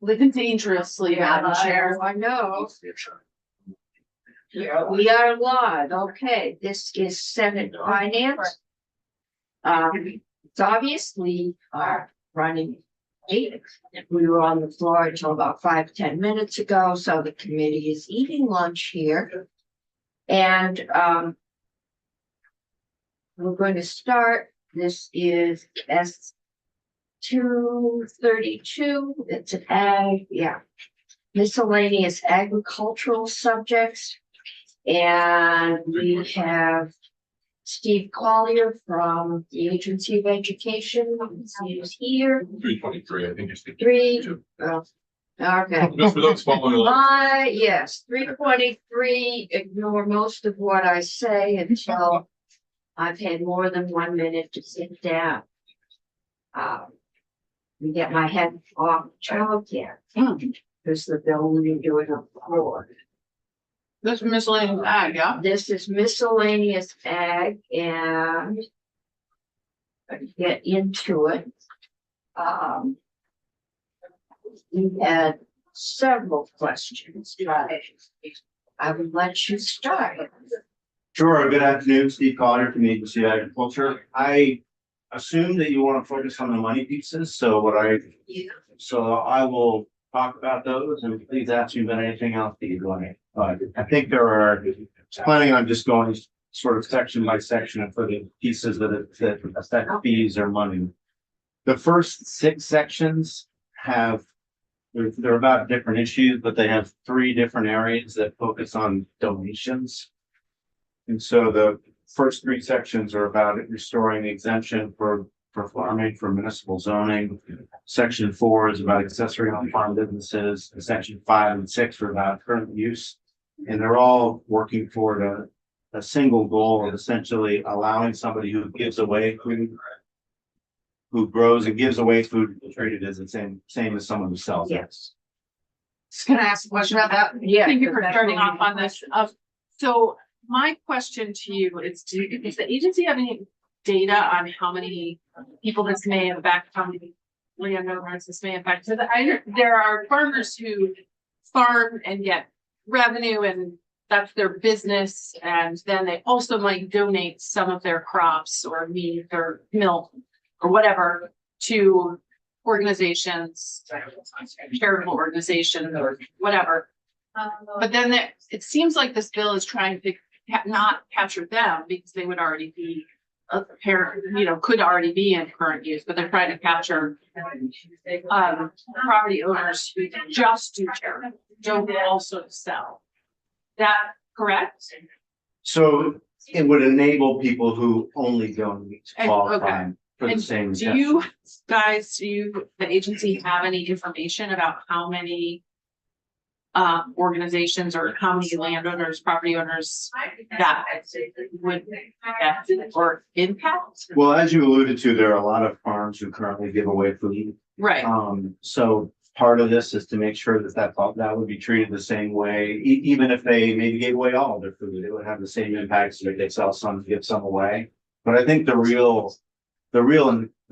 Living dangerously, Madam Chair. I know. Yeah, we are live. Okay, this is Senate Finance. It's obvious we are running late. We were on the floor until about 5-10 minutes ago, so the committee is eating lunch here. And we're going to start. This is S-232. It's an ag, miscellaneous agricultural subjects. And we have Steve Collier from the Agency of Education. He is here. 323, I think it's Okay. Just for those following along. Yes, 323. Ignore most of what I say until I've had more than 1 minute to sit down. And get my head off childcare. Because the bill we're doing on the floor. This is miscellaneous ag, yeah? This is miscellaneous ag and get into it. We had several questions. I would let you start. Sure. Good afternoon, Steve Collier from the Agency of Agriculture. I assume that you want to focus on the money pieces, so I will talk about those, and please ask me about anything else that you'd like. I think there are planning on just going sort of section by section for the pieces that affect fees or money. The first 6 sections they're about different issues, but they have 3 different areas that focus on donations. And so the first 3 sections are about restoring the exemption for farming for municipal zoning. Section 4 is about accessory on farm businesses. And section 5 and 6 are about current use. And they're all working toward a single goal of essentially allowing somebody who gives away food, who grows and gives away food, treated as the same as someone who sells it. Yes. Can I ask a question about that? Yeah. Thank you for starting off on this. So my question to you is, does the agency have any data on how many people this may affect, how many landowners this may affect? So there are farmers who farm and get revenue, and that's their business, and then they also might donate some of their crops or meat or milk or whatever to organizations, charitable organizations or whatever. But then it seems like this bill is trying to not capture them because they would already be could already be in current use, but they're trying to capture property owners who just do charity, don't also sell. That correct? So it would enable people who only donate to qualify for the And same. do you guys, the agency have any information about how many organizations or how many landowners, property owners that would affect or impact? Well, as you alluded to, there are a lot of farms who currently give away food. Right. So part of this is to make sure that would be treated the same way, even if they maybe gave away all of their food, it would have the same impact as if they sell some, give some away. But I think the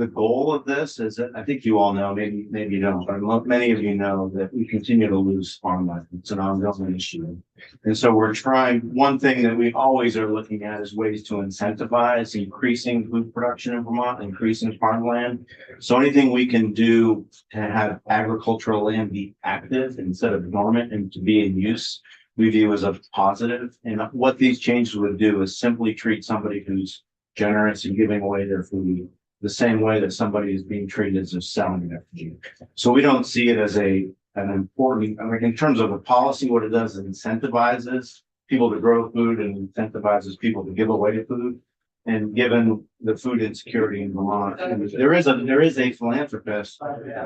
goal of this is that I think you all know, maybe you don't, but many of you know that we continue to lose farmland. It's an ongoing issue. And so one thing that we always are looking at is ways to incentivize increasing food production in Vermont, increasing farmland. So anything we can do to have agricultural land be active instead of dormant and to be in use, we view as a positive. And what these changes would do is simply treat somebody who's generous in giving away their food the same way that somebody is being treated as selling their food. So we don't see it as an important, in terms of a policy, what it does is incentivizes people to grow food and incentivizes people to give away food. And given the food insecurity in Vermont, there is a philanthropist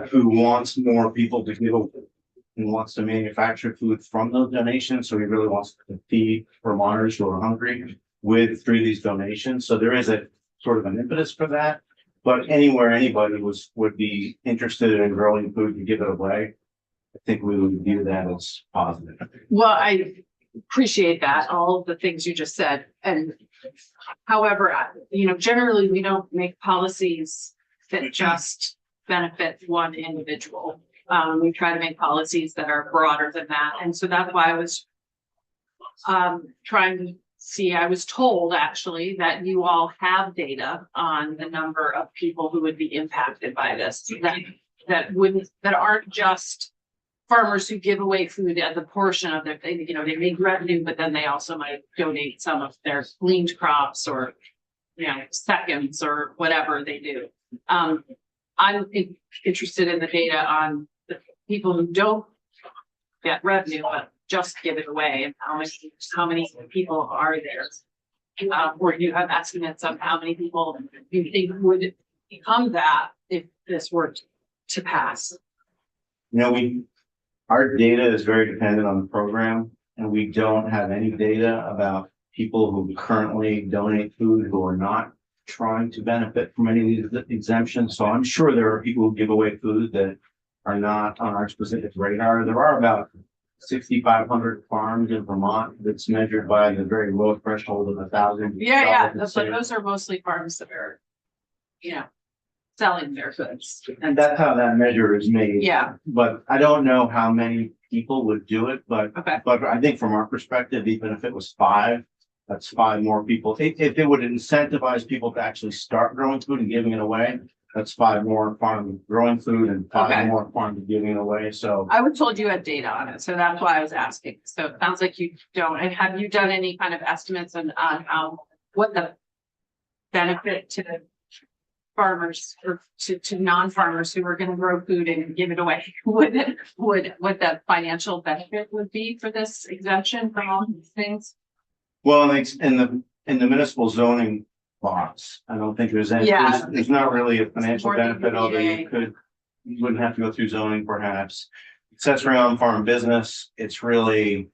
who wants more people to give away and wants to manufacture food from those donations. So he really wants to feed Vermonters who are hungry through these donations. So there is a sort of an impetus for that. But anywhere anybody would be interested in growing food to give it away, I think we would view that as positive. Well, I appreciate that, all of the things you just said. And however, generally we don't make policies that just benefit one individual. We try to make policies that are broader than that. And so that's why I was trying to see, I was told actually that you all have data on the number of people who would be impacted by this, that aren't just farmers who give away food as a portion of their, they make revenue, but then they also might donate some of their gleaned crops or, seconds or whatever they do. I'm interested in the data on the people who don't get revenue, but just give it away, and how many people are there? Or do you have estimates of how many people you think would become that if this were to pass? Our data is very dependent on the program, and we don't have any data about people who currently donate food who are not trying to benefit from any of these exemptions. So I'm sure there are people who give away food that are not on our specific radar. There are about 6,500 farms in Vermont that's measured by the very low threshold of $1,000. Yeah, but those are mostly farms that are, selling their goods. And that's how that measure is made. Yeah. But I don't know how many people would do it, but Okay. I think from our perspective, even if it was 5, that's 5 more people. If it would incentivize people to actually start growing food and giving it away, that's 5 more farms growing food and 5 Okay. more farms giving it away. So I was told you had data on it, so that's why I was asking. So it sounds like you don't. And have you done any kind of estimates on what the benefit to the farmers or to non-farmers who are going to grow food and give it away would what the financial benefit would be for this exemption from all these things? well, it's in the municipal zoning box. I don't think there's any, Yeah. there's not really a financial More than benefit, although UVA. you wouldn't have to go through zoning perhaps. Accessory on farm business, it's really,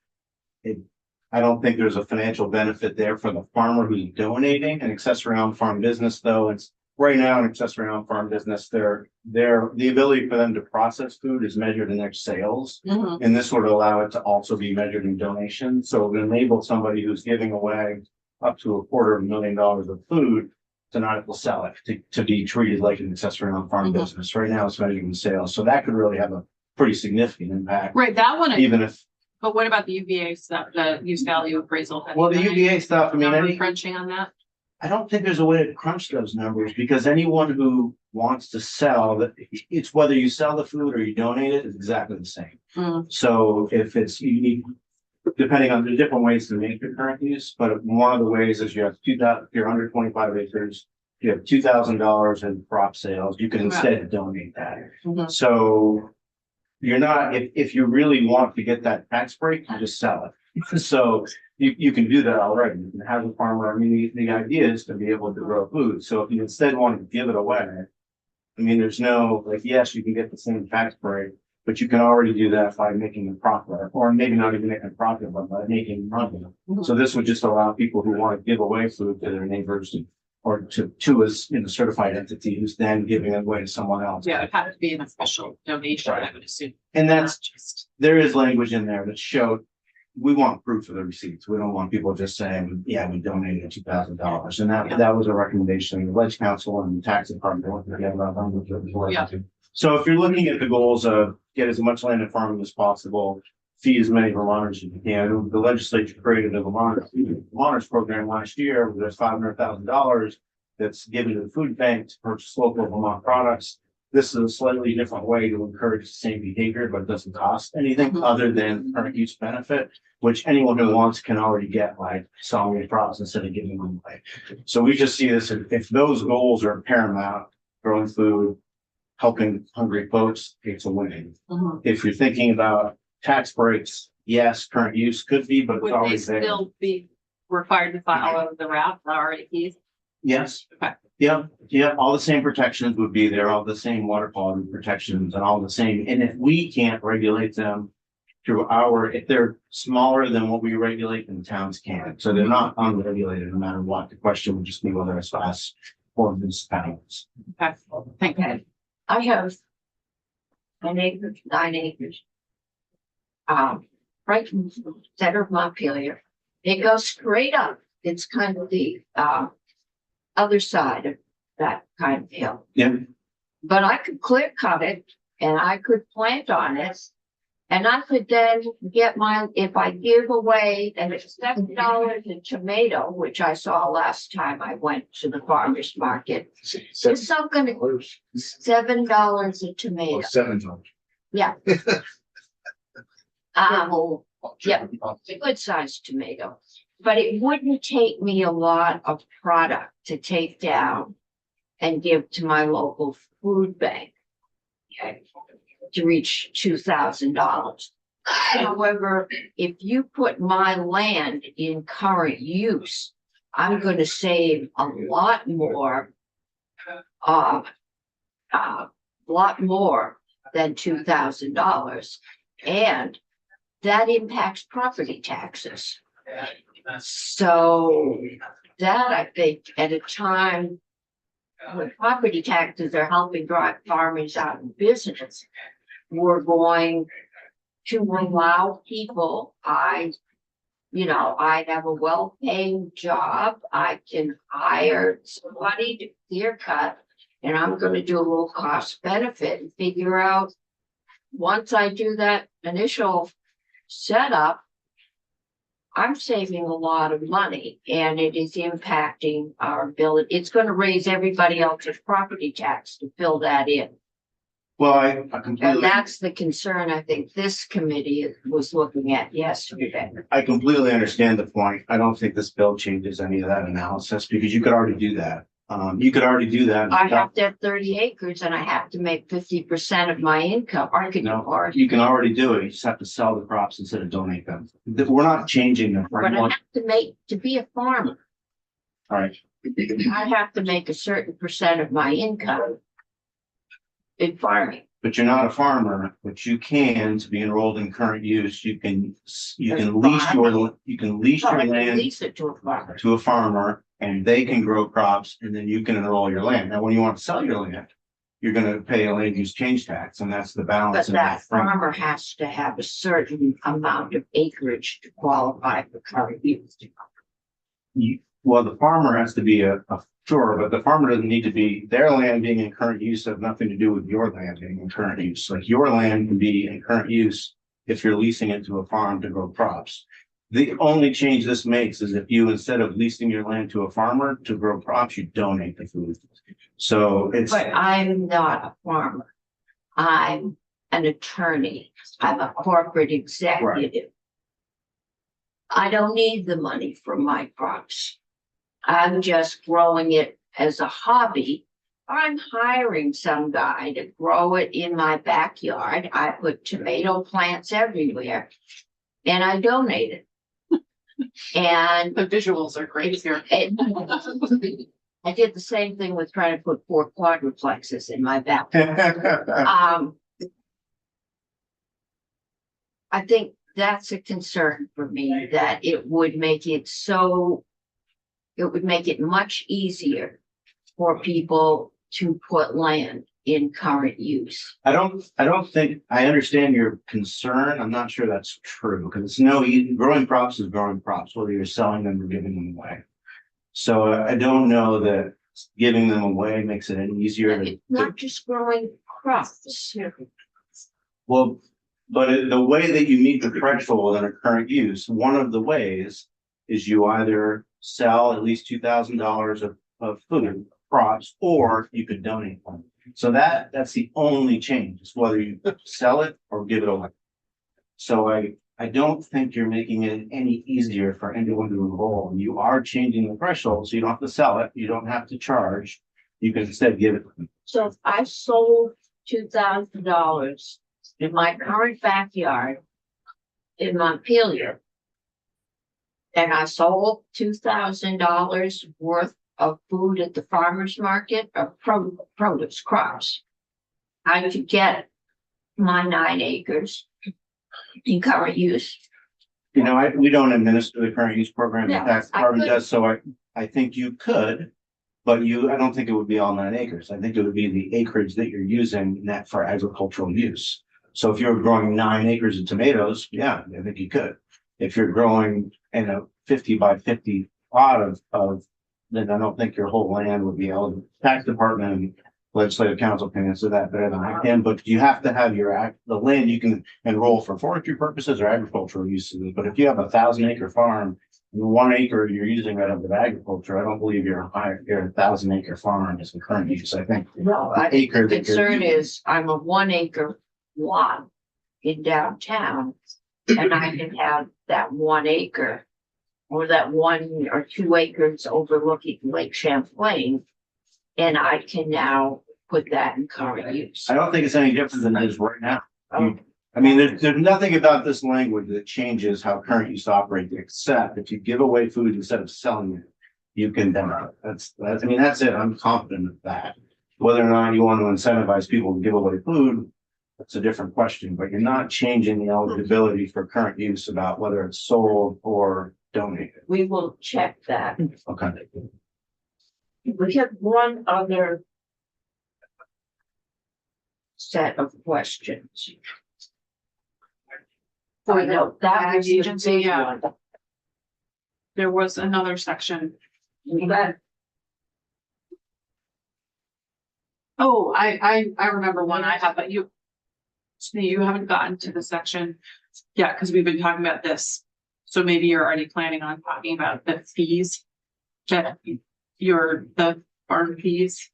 I don't think there's a financial benefit there for the farmer who's donating. An accessory on farm business, though, it's right now an accessory on farm business, the ability for them to process food is measured in their sales. Mhm. And this would allow it to also be measured in donations. So it would enable somebody who's giving away up to $250,000 of food to not have to sell it, to be treated like an accessory on farm Mhm. business. Right now it's measured in sales. So that could really have a pretty significant impact, Right, that one, even if, but what about the UVA stuff, the use value appraisal? Have well, you the done any UVA stuff, I mean, number crunching on that? I don't think there's a way to crunch those numbers because anyone who wants to sell that, it's whether you sell the food or you donate it, it's exactly the same. Mm. So if it's unique, depending on the different ways to make the current use, but one of the ways is you have 2,000, if you're under 25 acres, you have $2,000 in crop sales, you can instead donate that. Mhm. So you're not, if you really want to get that tax break, you just sell it. So you can do that already. You can have a farmer, I mean, the idea is to be able to grow food. So if you instead want to give it away, I mean, there's no, like, yes, you can get the same tax break, but you can already do that by making a profit, or maybe not even making a profit, but by making money. Mhm. So this would just allow people who want to give away food to their neighbors or to us in a certified entity who's then giving it away to someone else. Yeah, it had to be an official donation, I Right. would assume. And Not that's, just. there is language in there that showed, we want proof of the receipts. We don't want people just saying, yeah, we donated $2,000. And Yeah. that was a recommendation of the Ledge Council and the tax department. Working together on language as well. Yeah. So if you're looking at the goals of get as much land and farming as possible, feed as many Vermonters as you can, the legislature created a Vermonters program last year, where there's $500,000 that's given to the food bank to purchase local Vermont products. This is a slightly different way to encourage the same behavior, but it doesn't cost anything Mhm. other than current use benefit, which anyone who wants can already get by selling their products instead of giving them away. So we just see this, if those goals are paramount, growing food, helping hungry folks, it's a win. Mhm. If you're thinking about tax breaks, yes, current use could be, but it's Would they always there. still be required to follow the route already? Yes. Okay. Yeah, all the same protections would be there, all the same water quality protections and all the same, and if we can't regulate them through if they're smaller than what we regulate, then towns can, so they're not unregulated no matter what. The question would just be whether it's us or municipalities. Okay, thank you. Okay. I have 9 acres. Right in the center of Montpelier. It goes straight up. It's kind of the, other side of that kind of hill. Yeah. But I could clear cut it and I could plant on it. And I could then get if I give away, and it's $7 a tomato, which I saw last time I went to the farmer's market. It's not gonna, $7 a tomato, $7. yeah. Yeah, it's a good sized tomato, but it wouldn't take me a lot of product to take down and give to my local food bank. Okay, to reach $2,000. However, if you put my land in current use, I'm gonna save a lot more. Lot more than $2,000. And that impacts property taxes. So that I think at a time when property taxes are helping drive farmers out of business, we're going to allow people, I have a well-paying job, I can hire somebody to clear cut, and I'm gonna do a little cost benefit and figure out, once I do that initial setup, I'm saving a lot of money, and it is impacting our ability. It's gonna raise everybody else's property tax to fill that in. Well, I And completely, that's the concern I think this committee was looking at yesterday. I completely understand the point. I don't think this bill changes any of that analysis because you could already do that. You could already do that. I have to have 30 acres and I have to make 50% of my income. No, you can already do it. You just have to sell the crops instead of donate them. We're not changing the But I framework. have to be a farmer, All right. I have to make a certain percent of my income in farming. But you're not a farmer, but you can, to be enrolled in current use, you can As lease you can lease So your I can land lease it to a farmer. to a farmer and they can grow crops and then you can enroll your land. Now, when you want to sell your land, you're gonna pay a land use change tax and that's the balance. But in that framework. farmer has to have a certain amount of acreage to qualify for current use. Well, the farmer has to be sure, but the farmer doesn't need to be, their land being in current use have nothing to do with your land being in current use. Like your land can be in current use if you're leasing it to a farm to grow crops. The only change this makes is if you, instead of leasing your land to a farmer to grow crops, you donate the food. So it's, But I'm not a farmer. I'm an attorney. I'm a corporate executive. I don't need the money from my crops. I'm just growing it as a hobby. I'm hiring some guy to grow it in my backyard. I put tomato plants everywhere and I donate it. And The visuals are great here. I did the same thing with trying to put 4 quadruplexes in my backyard. I think that's a concern for me, that it would make it much easier for people to put land in current use. I don't think, I understand your concern. I'm not sure that's true because it's growing crops is growing crops, whether you're selling them or giving them away. So I don't know that giving them away makes it any easier It's not just growing crops. well, but the way that you meet the threshold in a current use, one of the ways is you either sell at least $2,000 of food crops, or you could donate them. So that's the only change, is whether you sell it or give it away. So I don't think you're making it any easier for anyone to enroll. You are changing the threshold, so you don't have to sell it, you don't have to charge. You can instead give it. So if I sold $2,000 in my current backyard in Montpelier, and I sold $2,000 worth of food at the farmer's market or produce crops, I could get my 9 acres in current use. You know, we don't administer the current use program, the Yeah, tax I department could- does, so I think you could. But I don't think it would be all 9 acres. I think it would be the acreage that you're using net for agricultural use. So if you're growing 9 acres of tomatoes, yeah, I think you could. If you're growing in a 50 by 50 plot of, then I don't think your whole land would be eligible. Tax department legislative council can answer that better than I can, but you have to have the land you can enroll for forestry purposes or agricultural uses. But if you have 1,000-acre farm, 1 acre you're using that of agriculture, I don't believe your 1,000-acre farm is the current use. I think No, the acre the that you're concern using- is I'm a 1 acre lot in downtown. And I can have that 1 acre or that 1 or 2 acres overlooking Lake Champlain. And I can now put that in current use. I don't think it's any different than it is right now. Oh, I mean, there's nothing about this language that changes how current use operate, except if you give away food instead of selling it, you can deny it. I mean, that's it. I'm confident of that. Whether or not you want to incentivize people to give away food, that's a different question, but you're not changing the eligibility for current use about whether it's sold or donated. We will check that. Okay. We have one other set of questions. I know that was the Agency, big yeah. one. There was another section. That, Oh, I remember one I have, but you haven't gotten to the section yet, because we've been talking about this. So maybe you're already planning on talking about the fees. That the farm fees.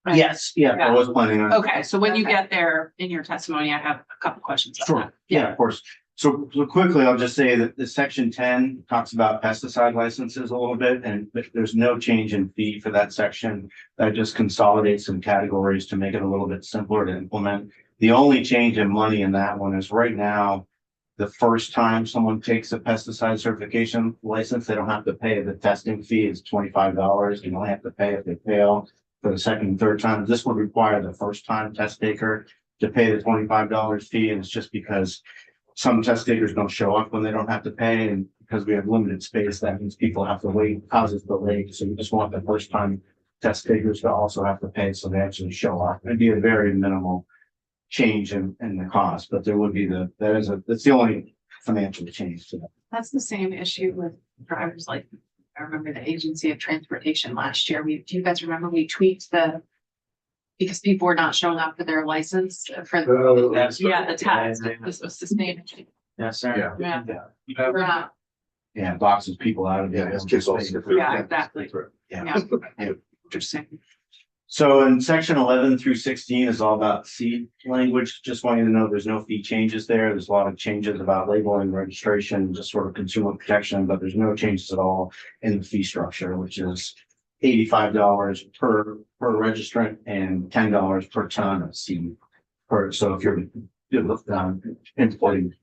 right? Yes, yeah, I was planning on. Okay, so when you get there in your testimony, I have a couple questions. about Sure, that. yeah, of course. So quickly, I'll just say that the section 10 talks about pesticide licenses a little bit, and there's no change in fee for that section. That just consolidates some categories to make it a little bit simpler to implement. The only change in money in that one is right now, the first time someone takes a pesticide certification license, they don't have to pay. The testing fee is $25. You only have to pay if they fail. For the second and third time, this would require the first time test taker to pay the $25 fee, and it's just because some test takers don't show up when they don't have to pay, and because we have limited space, that means people have to wait, causes delay. So we just want the first time test takers to also have to pay, so they actually show up. It'd be a very minimal change in the cost, but there would be that's the only financial change to that. That's the same issue with drivers, like, I remember the Agency of Transportation last year, do you guys remember we tweaked because people were not showing up for their license for, the test, this was sustained. Yes, sir. Yeah. Yeah. Yeah, boxes people out of there. Yeah, exactly. Yeah. Yeah. Interesting. So in section 11 through 16 is all about seed language. Just want you to know there's no fee changes there. There's a lot of changes about labeling, registration, just sort of consumer protection, but there's no changes at all in the fee structure, which is $85 per registrant and $10 per ton of seed. So if you're importing.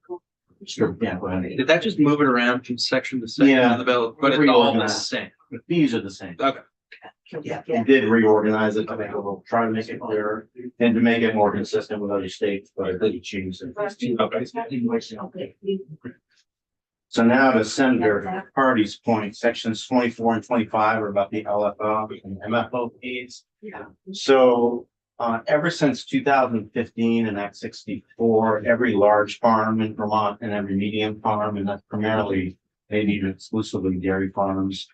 Yeah, go ahead. Did that just move it around from section to section Yeah. on the bill, but it's all the same? The fees are the same. Okay. Yeah, we did reorganize it to make it a little, try to make it clearer and to make it more consistent with other states, but I think it changed it. okay. So now to Senator Hardy's point, sections 24 and 25 are about the LFO and MFO fees. Yeah. So ever since 2015 and Act 64, every large farm in Vermont and every medium farm, and that's primarily maybe exclusively dairy farms.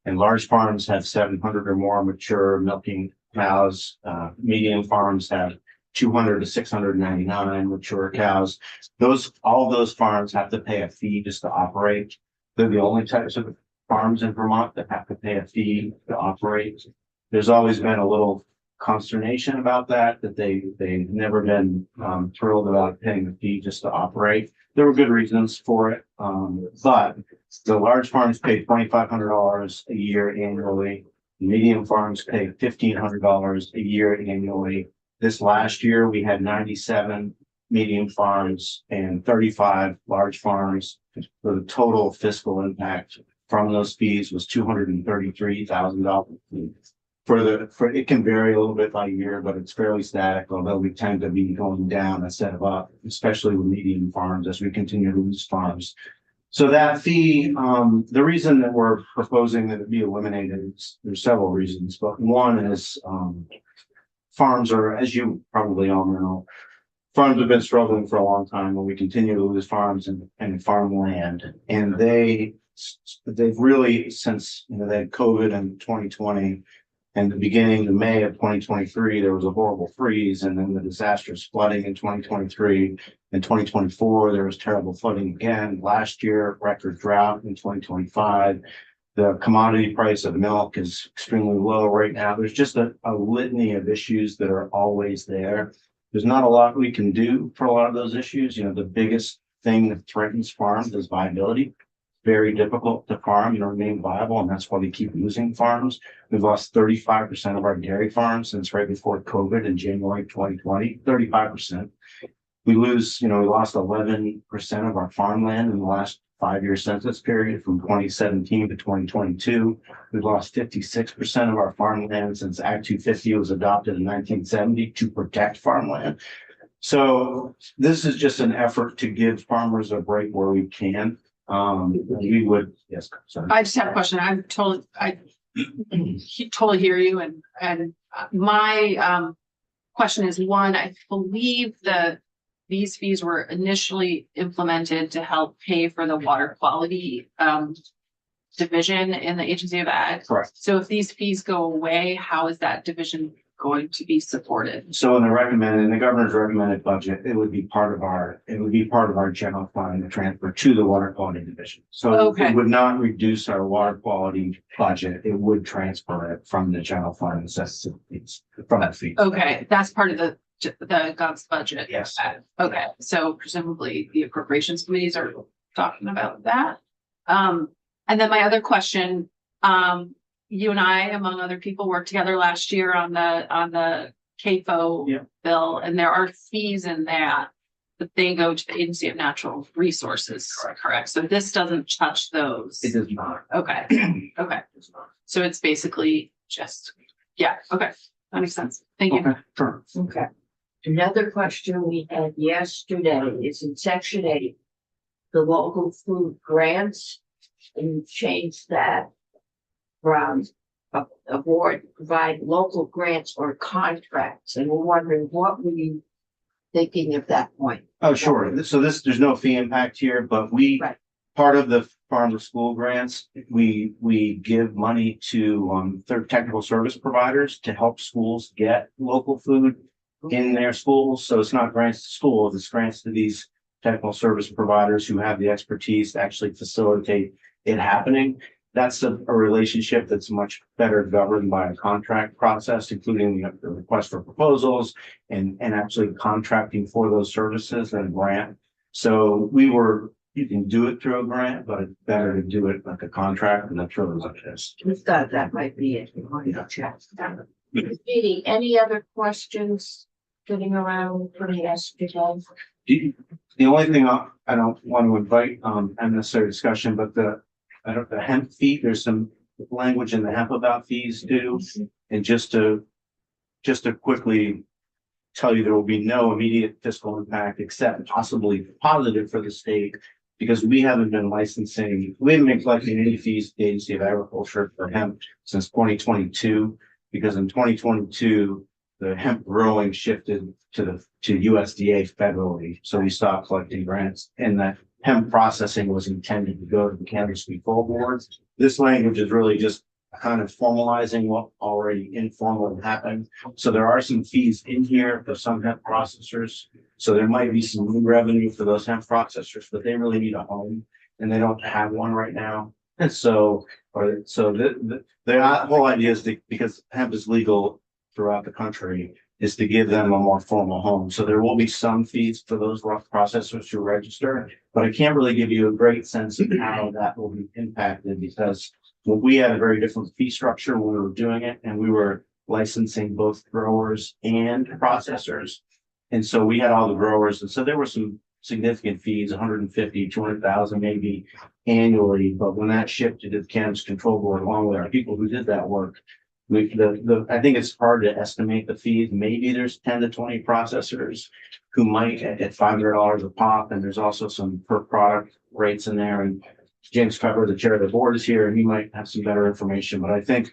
And large farms have 700 or more mature milking cows. Medium farms have 200 to 699 mature cows. All those farms have to pay a fee just to operate. They're the only types of farms in Vermont that have to pay a fee to operate. There's always been a little consternation about that they've never been thrilled about paying the fee just to operate. There were good reasons for it, but the large farms pay $2,500 a year annually. Medium farms pay $1,500 a year annually. This last year, we had 97 medium farms and 35 large farms. So the total fiscal impact from those fees was $233,000. It can vary a little bit by year, but it's fairly static, although we tend to be going down instead of up, especially with medium farms as we continue to lose farms. So that fee, the reason that we're proposing that it be eliminated, there's several reasons, but one is farms are, as you probably all know, farms have been struggling for a long time, and we continue to lose farms and farmland. And they've really, since they had COVID in 2020, And the beginning of May of 2023, there was a horrible freeze, and then the disastrous flooding in 2023. In 2024, there was terrible flooding again. Last year, record drought in 2025. The commodity price of milk is extremely low right now. There's just a litany of issues that are always there. There's not a lot we can do for a lot of those issues. You know, the biggest thing that threatens farms is viability. Very difficult to farm and remain viable, and that's why we keep losing farms. We've lost 35% of our dairy farms since right before COVID in January 2020, 35%. We lost 11% of our farmland in the last 5-year census period from 2017 to 2022. We've lost 56% of our farmland since Act 250 was adopted in 1970 to protect farmland. So this is just an effort to give farmers a break where we can. Yes, sorry. I just have a question. I totally hear you, and my question is, one, I believe these fees were initially implemented to help pay for the water quality division in the Agency of Ag. Correct. So if these fees go away, how is that division going to be supported? So in the governor's recommended budget, it would be part of our general fund transfer to the water quality division. So Okay. it would not reduce our water quality budget. It would transfer it from the general fund necessities from that fee. Okay, that's part of the GOV's budget. Yes. Okay, so presumably the appropriations committees are talking about that. And then my other question, you and I, among other people, worked together last year on the CAFO Yeah. bill, and there are fees in that they go to the Agency of Natural Resources, correct? So this doesn't touch those. It does not. Okay, okay. It does not. So it's basically just, yeah, okay, that makes sense. Thank you. Okay, sure. Okay. Another question we had yesterday is in section 8, the local food grants, and you changed that from a board provide local grants or contracts, and we're wondering what were you thinking at that point? Oh, sure. So there's no fee impact here, but Right. part of the farm to school grants, we give money to third technical service providers to help schools get local food in their schools. So it's not grants to schools, it's grants to these technical service providers who have the expertise to actually facilitate it happening. That's a relationship that's much better governed by a contract process, including the request for proposals and actually contracting for those services and a grant. So you can do it through a grant, but it's better to do it like a contract and that's really what it is. We thought that might be it. We wanted to check. Speedy, any other questions sitting around for the SPO? The only thing I don't want to invite unnecessary discussion, but the hemp fee, there's some language in the hemp about fees too. And just to quickly tell you, there will be no immediate fiscal impact except possibly positive for the state, because we haven't been collecting any fees at the Agency of Agriculture for hemp since 2022, because in 2022, the hemp growing shifted to USDA federally. So we stopped collecting grants, and that hemp processing was intended to go to the Cannabis Control Board. This language is really just kind of formalizing what already informally happened. So there are some fees in here for some hemp processors. So there might be some new revenue for those hemp processors, but they really need a home and they don't have one right now. And so the whole idea is because hemp is legal throughout the country, is to give them a more formal home. So there will be some fees for those rough processors who register, but I can't really give you a great sense of how that will be impacted, because we had a very different fee structure when we were doing it, and we were licensing both growers and processors. And so we had all the growers, and so there were some significant fees, 150, 200,000 maybe annually. But when that shifted to the Cannabis Control Board, along with our people who did that work, I think it's hard to estimate the fees. Maybe there's 10 to 20 processors who might at $500 a pop, and there's also some per product rates in there. And James Pepper, the chair of the board, is here, and he might have some better information. But I think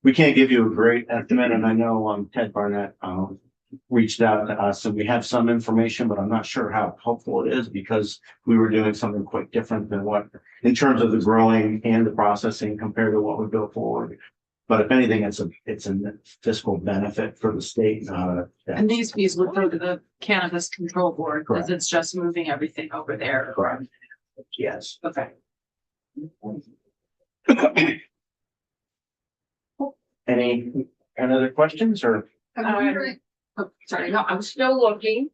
we can't give you a great estimate. And I know Ted Barnett reached out to us, and we have some information, but I'm not sure how helpful it is, because we were doing something quite different than what, in terms of the growing and the processing, compared to what would go forward. But if anything, it's a fiscal benefit for the state, not a. And these fees would go to the Cannabis Control Board, because Correct. it's just moving everything over there. Correct. Yes. Okay. Any other questions or? Oh, sorry, No, I'm still looking.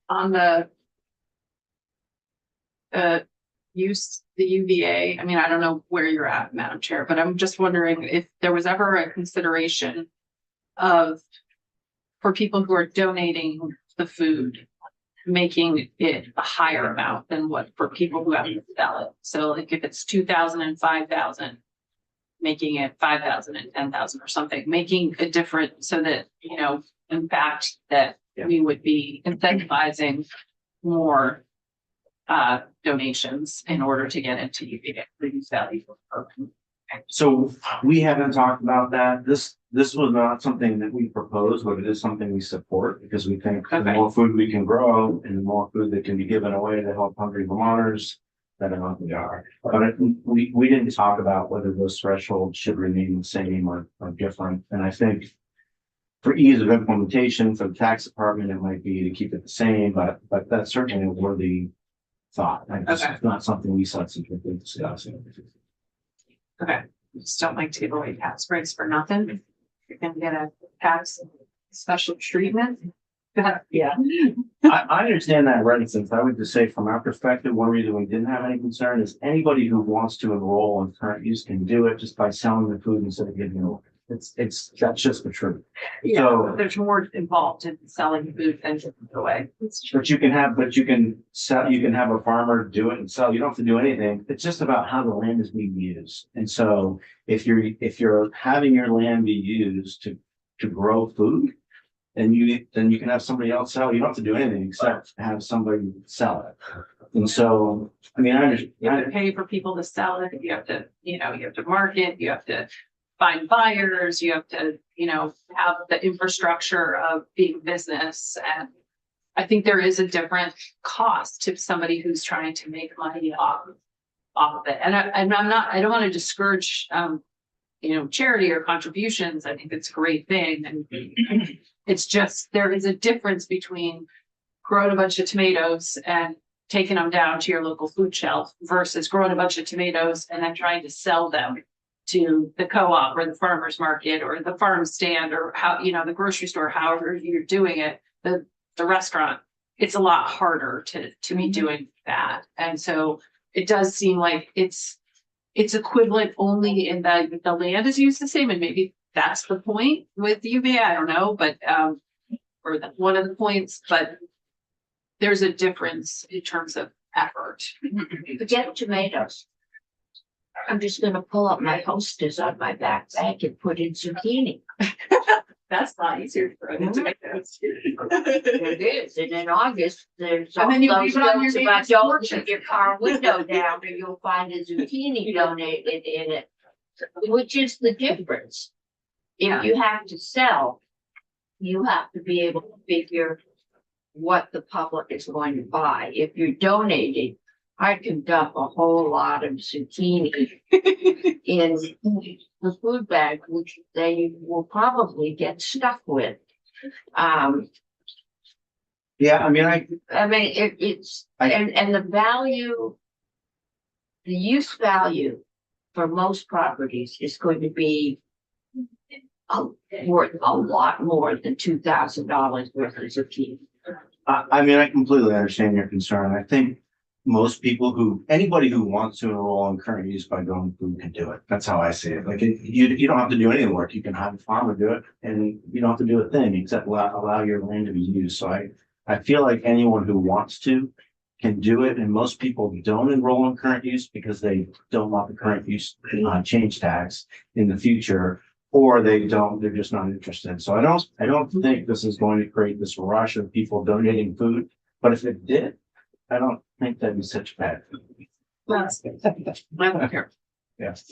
on the use the UVA, I mean, I don't know where you're at, Madam Chair, but I'm just wondering if there was ever a consideration of, for people who are donating the food, making it a higher amount than what for people who have to sell it. So like if it's 2,000 and 5,000, making it 5,000 and 10,000 or something, making a difference so that, you know, in fact, that we would be incentivizing more donations in order to get into UVA reduced value program. So we haven't talked about that. This was not something that we proposed, but it is something we support because we think the Okay. more food we can grow and the more food that can be given away to help hungry Vermonters, better off we are. But we didn't talk about whether those thresholds should remain the same or different. And I think for ease of implementation for the tax department, it might be to keep it the same, but that's certainly a worthy thought. Like, this Okay. is not something we substantively discuss. Okay, just don't like to give away tax breaks for nothing. You're gonna get a tax special treatment. Yeah. I understand that reticence. I would just say from our perspective, one reason we didn't have any concern is anybody who wants to enroll in current use can do it just by selling the food instead of giving it away. That's just the truth. Yeah, So- there's more involved in selling food than giving it away. But you can sell, you can have a farmer do it and sell. You don't have to do anything. It's just about how the land is being used. And so if you're having your land be used to grow food, then you can have somebody else sell. You don't have to do anything except have somebody sell it. And so, I mean, You have to pay for people to sell it, you have to, you have to market, you have to find buyers, you have to, have the infrastructure of being business. And I think there is a different cost to somebody who's trying to make money off of it. And I don't want to discourage, charity or contributions. I think it's a great thing. And it's just, there is a difference between growing a bunch of tomatoes and taking them down to your local food shelf versus growing a bunch of tomatoes and then trying to sell them to the co-op or the farmer's market or the farm stand or the grocery store, however you're doing it, the restaurant. It's a lot harder to be doing that. And so it does seem like it's equivalent only in that the land is used the same, and maybe that's the point with UVA, I don't know, but one of the points, but there's a difference in terms of effort. Forget tomatoes. I'm just gonna pull up my Hostess on my backpack and put in zucchini. That's not easier for Mhm. tomatoes. It is, and in August, there's all And then you those leave it on your notes about neighbor's don't porch. leave your car window down or you'll find a zucchini donated in it. Which is the difference. Yeah. If you have to sell, you have to be able to figure what the public is going to buy. If you're donating, I can dump a whole lot of zucchini in the food bag, which they will probably get stuck with. yeah, I mean, It's, and the value, the use value for most properties is going to be worth a lot more than $2,000 worth of zucchini. I mean, I completely understand your concern. I think most people anybody who wants to enroll in current use by growing food can do it. That's how I see it. Like you don't have to do any of the work. You can have a farmer do it and you don't have to do a thing except allow your land to be used. So I feel like anyone who wants to can do it. And most people don't enroll in current use because they don't want the current use change tax in the future, or they're just not interested. So I don't think this is going to create this rush of people donating food. But if it did, I don't think that'd be such a bad thing. That's, I don't care. Yes.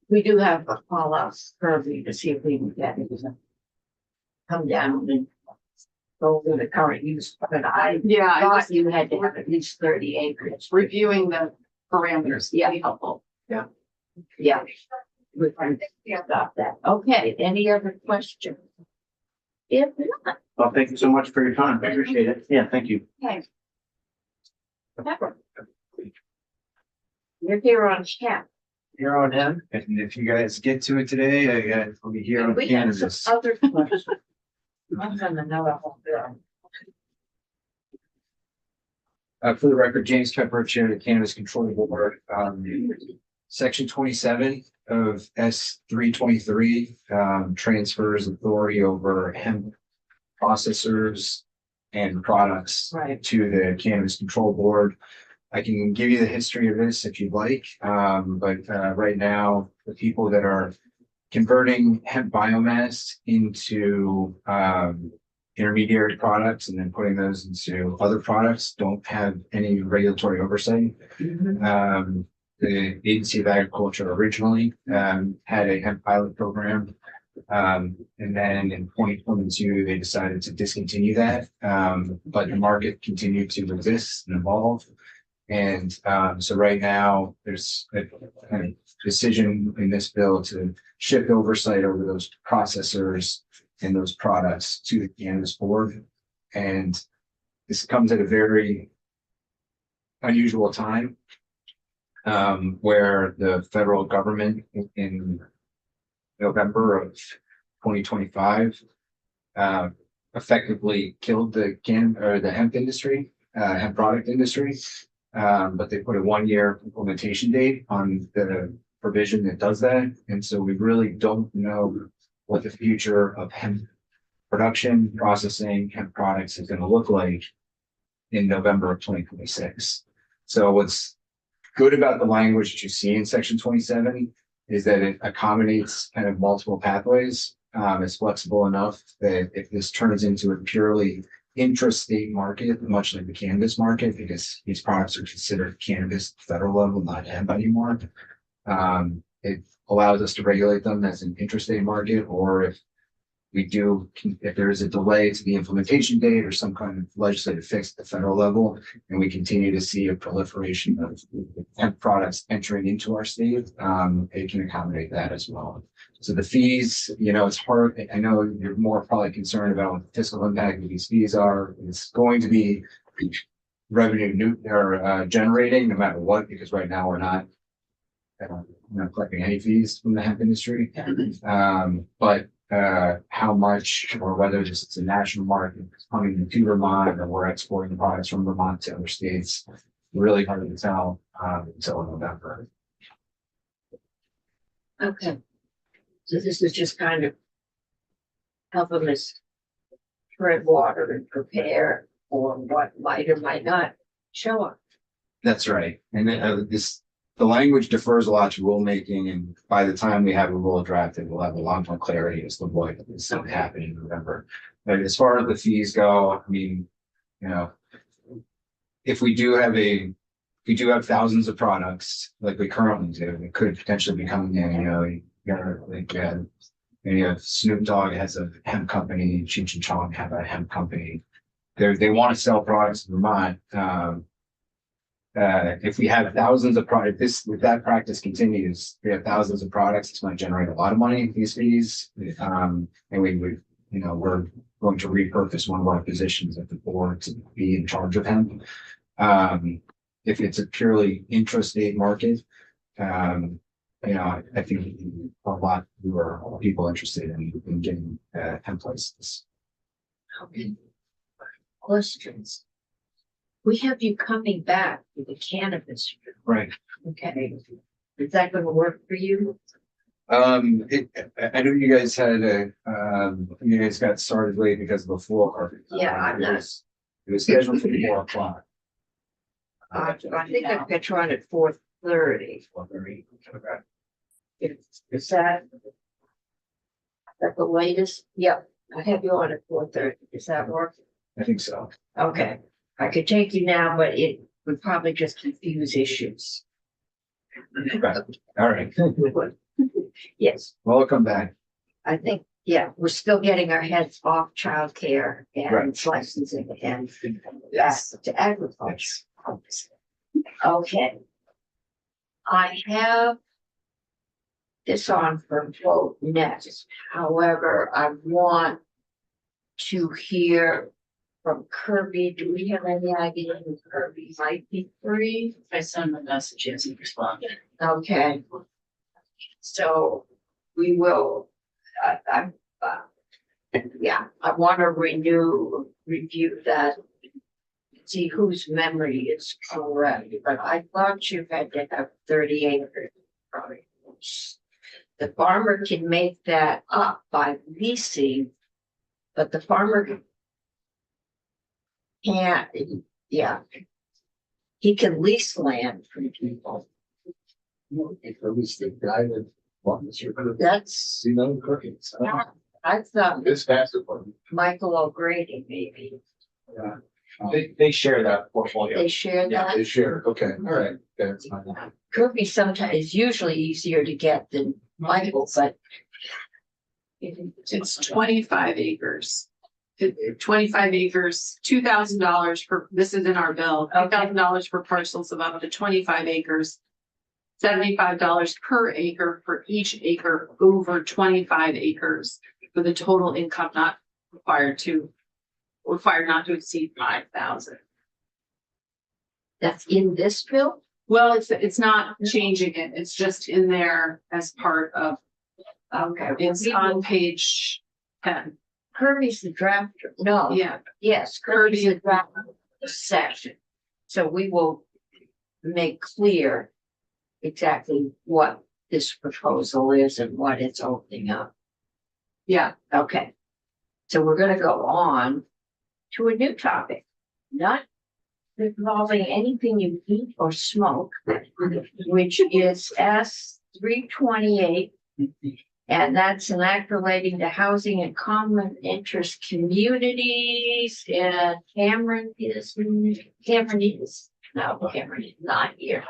We do have a call out Kirby to see if we can get it to come down and go over the current use, but I Yeah, thought you had to have at least 30 acres. reviewing the parameters, yeah, helpful. Yeah. We got that. Okay, any other questions? If not, Well, thank you so much for your time. I appreciate it. Yeah, thank you. okay. Pepper. You're here on chat. Here on him, and if you guys get to it today, I'll be here on We have some cannabis. other questions. I'm gonna know that whole bill. For the record, James Pepper, Chair of the Cannabis Control Board, section 27 of S 323 transfers authority over hemp processors and products Right. to the Cannabis Control Board. I can give you the history of this if you'd like, but right now, the people that are converting hemp biomass into intermediary products and then putting those into other products don't have any regulatory oversight. The Agency of Agriculture originally had a hemp pilot program. And then in 2022, they decided to discontinue that. But the market continued to exist and evolve. And so right now, there's a kind of decision in this bill to shift oversight over those processors and those products to the Cannabis Board. And this comes at a very unusual time where the federal government in November of 2025 effectively killed the hemp industry, hemp product industry. But they put a 1-year implementation date on the provision that does that. And so we really don't know what the future of hemp production, processing, hemp products is going to look like in November of 2026. So what's good about the language that you see in section 27 is that it accommodates kind of multiple pathways. It's flexible enough that if this turns into a purely intrastate market, much like the cannabis market, because these products are considered cannabis at the federal level, not hemp anymore. It allows us to regulate them as an intrastate market, or if there is a delay to the implementation date or some kind of legislative fix at the federal level, and we continue to see a proliferation of hemp products entering into our state, it can accommodate that as well. So the fees, it's hard. I know you're more probably concerned about what the fiscal impact of these fees are. It's going to be revenue generating no matter what, because right now we're not collecting any fees from the hemp industry. But how much or whether this is a national market coming to Vermont or we're exporting products from Vermont to other states, really hard to tell until November. Okay. So this is just kind of helping us tread water and prepare for what might or might not show up. That's right. And the language defers a lot to rulemaking, and by the time we have a rule drafted, we'll have a lot more clarity as to what is going to happen in November. But as far as the fees go, I mean, if we do have thousands of products like we currently do, it could potentially be coming in, Snoop Dogg has a hemp company, Cheech and Chong have a hemp company. They want to sell products in Vermont. If we have thousands of products, if that practice continues, we have thousands of products, it's going to generate a lot of money, these fees. And we're going to repurpose one of our positions at the board to be in charge of hemp. If it's a purely intrastate market, I think a lot fewer people interested in getting hemp licenses. Okay. Questions? We have you coming back to the cannabis. Right. Okay. Is that going to work for you? I know you guys you guys got started late because of the floor. Yeah, I'm not. It was scheduled for 4 o'clock. I think I've got you on at 4:30. Is that the latest? Yep, I have you on at 4:30. Does that work? I think so. Okay, I could take you now, but it would probably just confuse issues. All right. Yes, Well, I'll come back. I think, yeah, we're still getting our heads off childcare and Right. licensing and back to agriculture. Okay. I have this on for vote next. However, I want to hear from Kirby. Do we have any idea when Kirby might be free? I sent him a message, he hasn't responded. Okay. So we will, yeah, I want to review that. See whose memory is correct, but I thought you had to have 30 acres. Right? The farmer can make that up by leasing, but the farmer can't, yeah. He can lease land from people. If at least the guy that bought this, That's, you know, cookies. I thought This has to be. Michael O'Grady maybe. They share that portfolio. They share that. They share, okay, all right, that's fine. Kirby sometimes is usually easier to get than Michael, but. It's 25 acres. 25 acres, $2,000 per, this is in our bill, $2,000 for parcels of up to 25 acres. $75 per acre for each acre over 25 acres, with a total income not required not to exceed 5,000. That's in this bill? Well, it's not changing it, it's just in there as part of, Okay. it's on page 10. Kirby's the drafter. No. Yeah, Yes, Kirby's the drafter of the section. So we will make clear exactly what this proposal is and what it's opening up. yeah, Okay. So we're gonna go on to a new topic, not involving anything you eat or smoke, which is S-328. And that's an act relating to housing and common interest communities, and Cameron is not here.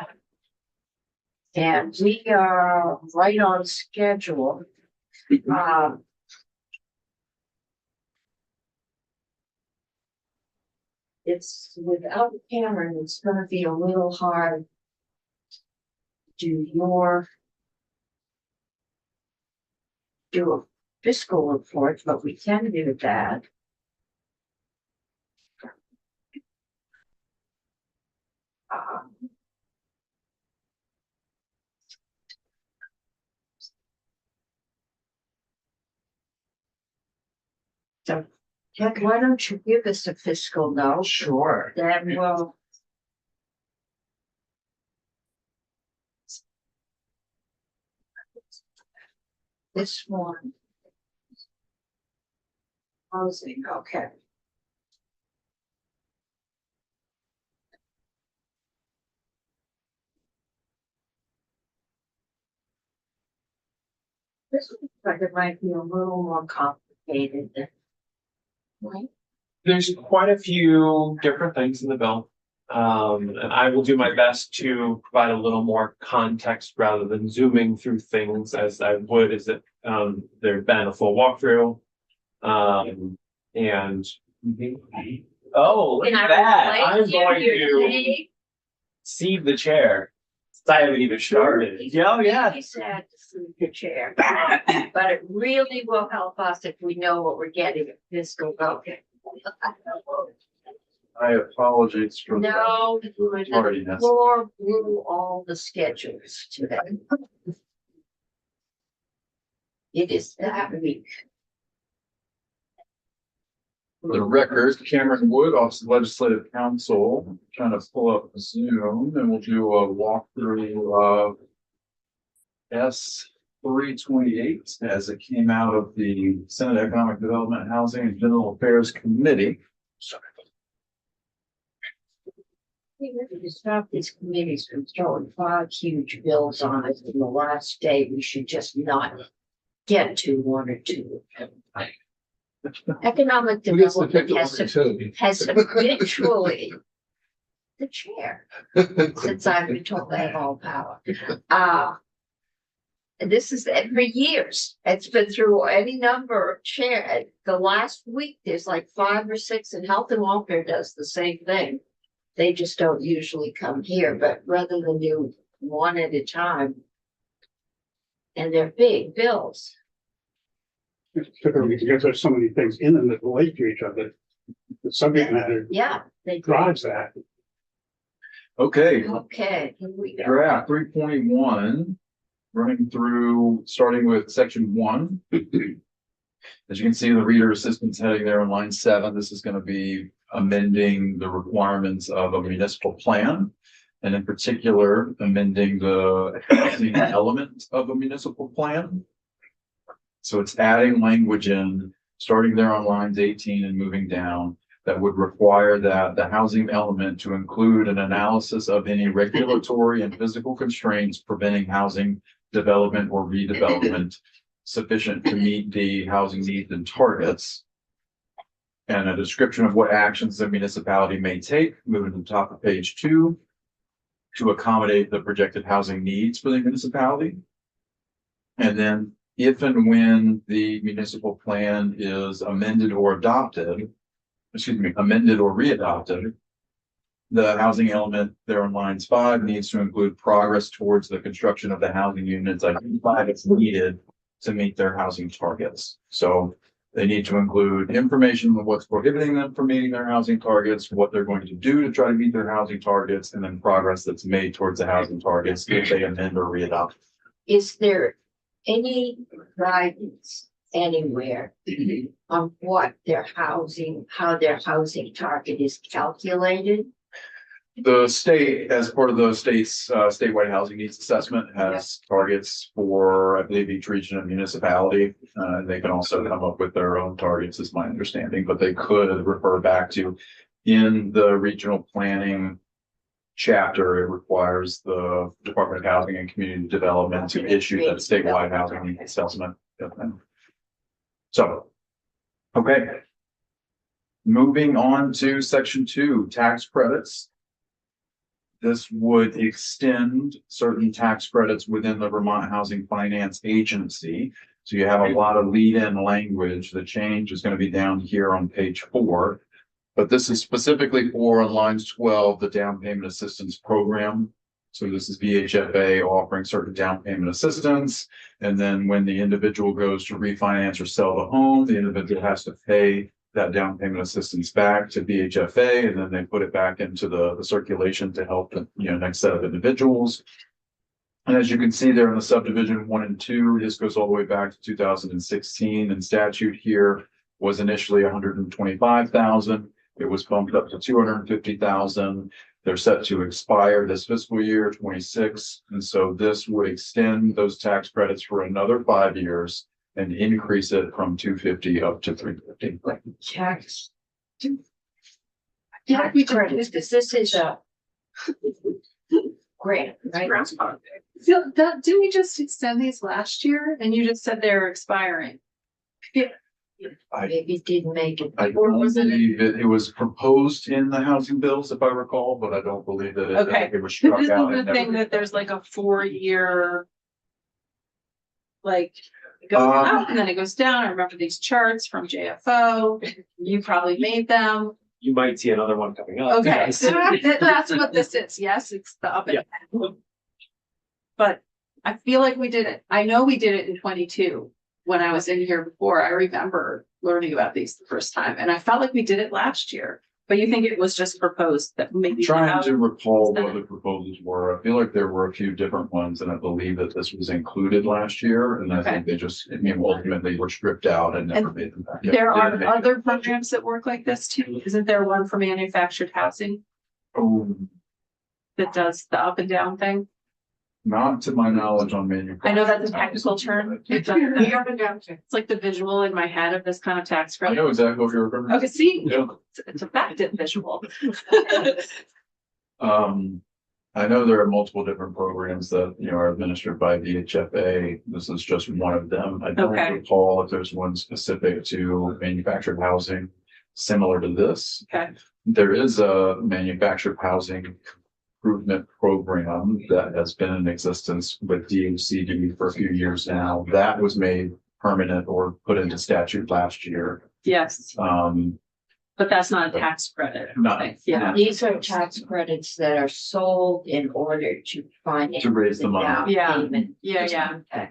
And we are right on schedule. It's without Cameron, it's gonna be a little hard to do a fiscal report, but we can do that. So, Ted, why don't you give us a fiscal note? Sure. Then we'll. This one. Housing, okay. This looks like it might be a little more complicated than. Right? There's quite a few different things in the bill. And I will do my best to provide a little more context rather than zooming through things as I would as it, there'd been a full walkthrough. And oh, look at that. I'm going to cede the chair. I haven't even started. Yeah, yeah. He said to see the chair, but it really will help us if we know what we're getting at fiscal. Okay. I apologize for. No, Already the has- floor blew all the schedules today. It is that week. For the record, Cameron Wood, Office of Legislative Counsel, trying to pull up Zoom, and we'll do a walkthrough of S-328 as it came out of the Senate Economic Development, Housing and General Affairs Committee. We really to stop these committees from throwing 5 huge bills on us in the last day. We should just not get to 1 or 2. Economic Who gets to pick development the one or two? has habitually the chair, since I've been told I have all power. And this is for years. It's been through any number of chair. The last week, there's like 5 or 6, and Health and Welfare does the same thing. They just don't usually come here, but rather than do one at a time. and they're big bills. Particularly because there's so many things in them that relate to each other. The subject matter Yeah, they drives that. Okay, Okay, here we go. draft 3.1, running through, starting with section 1. As you can see, the reader assistance heading there on line 7, this is going to be amending the requirements of a municipal plan. And in particular, amending the housing element of a municipal plan. So it's adding language in, starting there on lines 18 and moving down, that would require that the housing element to include an analysis of any regulatory and physical constraints preventing housing development or redevelopment sufficient to meet the housing needs and targets. And a description of what actions the municipality may take, moving to the top of page 2, to accommodate the projected housing needs for the municipality. And then if and when the municipal plan is amended or readopted, the housing element there on lines 5 needs to include progress towards the construction of the housing units identified as needed to meet their housing targets. So they need to include information on what's prohibiting them from meeting their housing targets, what they're going to do to try to meet their housing targets, and then progress that's made towards the housing targets if they amend or readopt. Is there any guidance anywhere on what their housing, how their housing target is calculated? The state, as part of the state's statewide housing needs assessment, has targets for, I believe, each region and municipality. And they can also come up with their own targets, is my understanding, but they could refer back to in the regional planning chapter. It requires the Department of Housing and Community Development to issue that statewide housing needs assessment. So, okay. Moving on to section 2, tax credits. This would extend certain tax credits within the Vermont Housing Finance Agency. So you have a lot of lead-in language. The change is going to be down here on page 4. But this is specifically for on lines 12, the down payment assistance program. So this is VHFA offering certain down payment assistance. And then when the individual goes to refinance or sell the home, the individual has to pay that down payment assistance back to VHFA, and then they put it back into the circulation to help the next set of individuals. And as you can see there in the subdivision 1 and 2, this goes all the way back to 2016, and statute here was initially 125,000. It was bumped up to 250,000. They're set to expire this fiscal year 26, and so this would extend those tax credits for another 5 years and increase it from 250 up to 350. Tax. Yeah, we did. This is a grant, right? So didn't we just extend these last year? And you just said they're expiring. Maybe didn't make it. I don't believe it was proposed in the housing bills, if I recall, but I don't believe that I think it was struck This is out. the thing that there's like a 4-year. Like, it goes up and then it goes down. I remember these charts from JFO. You probably made them. You might see another one coming up. Okay, so that's what this is. Yes, it's the up and down. But I feel like we did it. I know we did it in 22. When I was in here before, I remember learning about these the first time, and I felt like we did it last year. But you think it was just proposed that maybe Trying to recall what the proposals were. I feel like there were a few different ones, and I believe that this was included last year, and I think they just, ultimately were stripped out and never made them back. there are other programs that work like this too. Isn't there one for manufactured housing Oh, that does the up and down thing? not to my knowledge on manufacturing. I know that's a technical term. It's like the visual in my head of this kind of tax I credit. know exactly what you're referring to. Okay, see, Yeah. it's a fact visual. I know there are multiple different programs that, are administered by VHFA. This is just one of them. I don't Okay. recall if there's one specific to manufactured housing similar to this. Okay. There is a manufactured housing improvement program that has been in existence with DHCD for a few years now. That was made permanent or put into statute last year. Yes, but that's not a tax credit. Not- Yeah. These are tax credits that are sold in order to finance. To raise the money. down Yeah. payment. Yeah, yeah. Okay.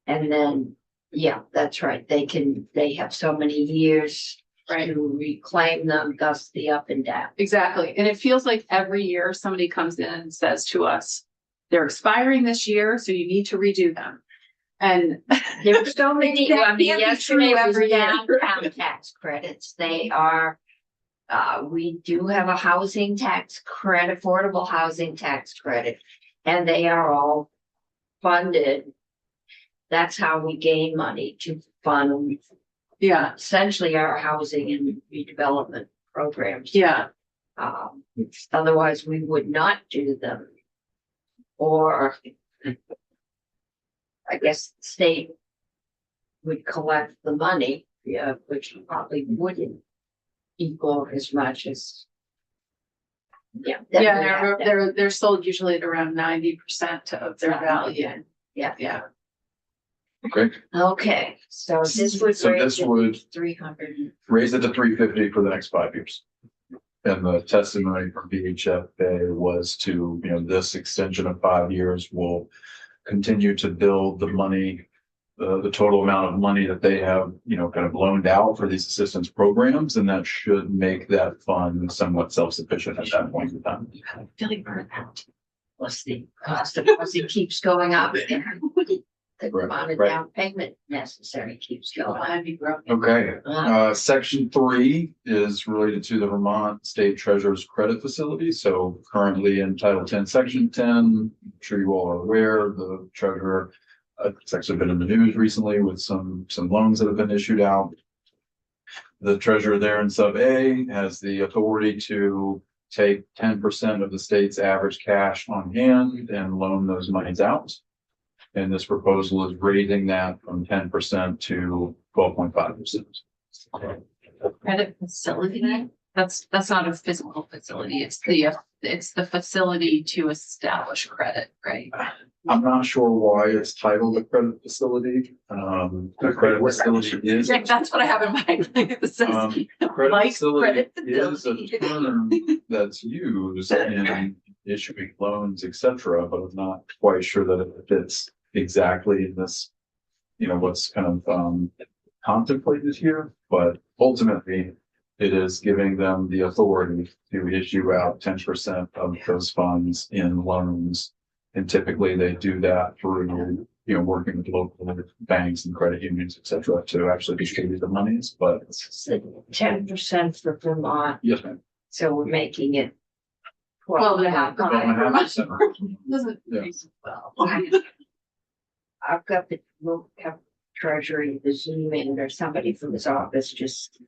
And then, yeah, that's right. They have so many years Right. to reclaim them, thus the up and down. Exactly. And it feels like every year somebody comes in and says to us, they're expiring this year, so you need to redo them. And There are so many, That I mean, can't be yesterday true was every year. downtown tax credits. They are, we do have a housing tax credit, affordable housing tax credit, and they are all funded. That's how we gain money to fund yeah, essentially our housing and redevelopment programs. yeah, Otherwise we would not do them. Or I guess the state would collect the money, yeah, which probably wouldn't equal as much as. Yeah. then we yeah. have that. They're sold usually at around 90% of their value. Yeah. Yeah. Okay, Okay, so this would so raise this would 300. raise it to 350 for the next 5 years. And the testimony from VHFA was to, this extension of 5 years will continue to build the money, the total amount of money that they have, kind of loaned out for these assistance programs, and that should make that fund somewhat self-sufficient at that point in time. Feeling burned out. Plus the cost of housing keeps going up. The Right, amount of right. down payment necessary keeps going up. I'd be broken. Okay, section 3 is related to the Vermont State Treasurer's Credit Facility. So currently in Title 10, Section 10, I'm sure you all are aware, the treasurer, it's actually been in the news recently with some loans that have been issued out. The treasurer there in sub A has the authority to take 10% of the state's average cash on hand and loan those monies out. And this proposal is raising that from 10% to 12.5%. Credit facility, that's not a physical facility, it's the facility to establish credit, right? I'm not sure why it's titled a credit facility. The credit facility is. Yeah, that's what I have in mind. It says, Credit like facility credit is a facility. term that's used in issuing loans, et cetera, but I'm not quite sure that it fits exactly in this, what's kind of contemplated here, but ultimately it is giving them the authority to issue out 10% of those funds in loans. And typically they do that through, working with local banks and credit unions, et cetera, to actually distribute the monies, but 10% for Vermont, yes, ma'am. so we're making it. 12.5%. Doesn't Yeah. reason well. I've got the, we'll have treasury, the Zoom in or somebody from his office, just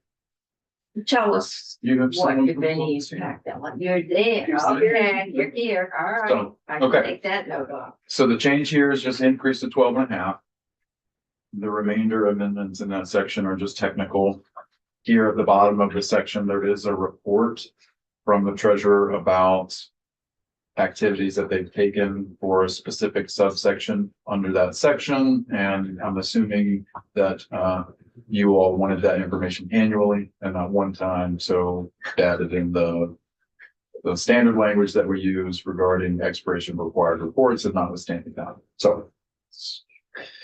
tell us You have what, someone if from any, Columbus? impact that one. You're there, You're okay, you're here, all right. So, I can okay. take that note off. So the change here is just increase to 12.5. The remainder amendments in that section are just technical. Here at the bottom of the section, there is a report from the treasurer about activities that they've taken for a specific subsection under that section. And I'm assuming that you all wanted that information annually and not one time. So added in the standard language that we use regarding expiration of required reports and notwithstanding that. So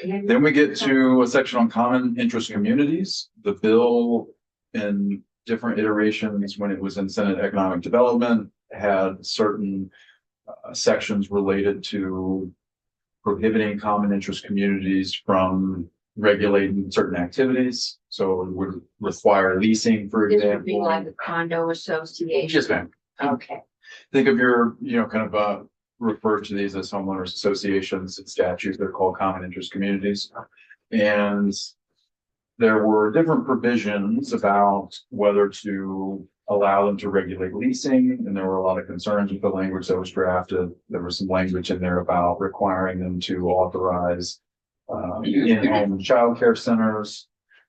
then we get to a section on common interest communities. The bill in different iterations when it was in Senate Economic Development had certain sections related to prohibiting common interest communities from regulating certain activities. So it would require leasing, for This would be example. like a condo association. Yes, ma'am. Okay, Think of your, kind of refer to these as homeowners associations and statutes. They're called common interest communities. And there were different provisions about whether to allow them to regulate leasing. And there were a lot of concerns with the language that was drafted. There was some language in there about requiring them to authorize in-home childcare centers.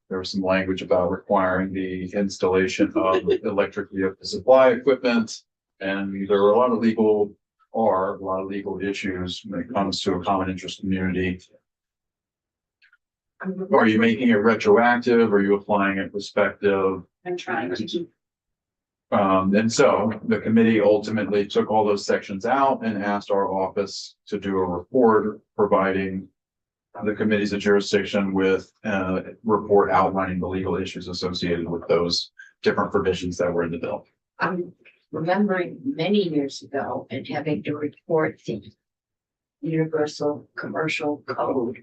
There was some language about requiring the installation of electric vehicle supply equipment. And there were a lot of legal issues when it comes to a common interest community. Are you making it retroactive? Are you applying it prospective? I'm trying to keep. And so the committee ultimately took all those sections out and asked our office to do a report providing the committee's a jurisdiction with report outlining the legal issues associated with those different provisions that were in the bill. I'm remembering many years ago and having to report the Universal Commercial Code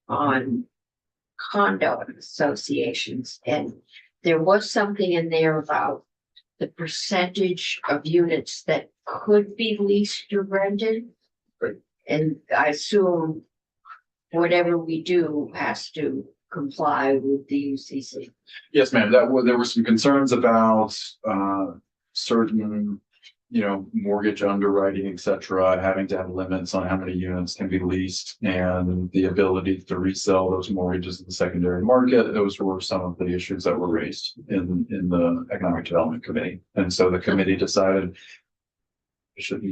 on condo associations, and there was something in there about the percentage of units that could be leased or rented. Right. And I assume whatever we do has to comply with the UCC. Yes, ma'am, there were some concerns about certain, mortgage underwriting, et cetera, having to have limits on how many units can be leased and the ability to resell those mortgages in the secondary market. Those were some of the issues that were raised in the Economic Development Committee. And so the committee decided it should be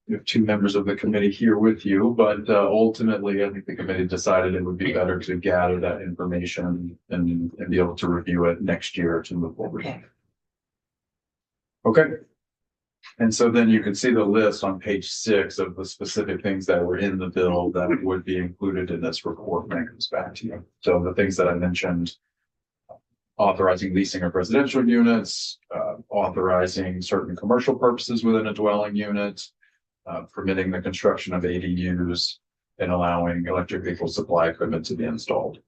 you have two members of the committee here with you, but ultimately, I think the committee decided it would be better to gather that information and be able to review it next year to move forward. Okay. Okay. And so then you can see the list on page 6 of the specific things that were in the bill that would be included in this report when it comes back to you. So the things that I mentioned, authorizing leasing of residential units, authorizing certain commercial purposes within a dwelling unit, permitting the construction of ADUs, and allowing electric vehicle supply equipment to be installed.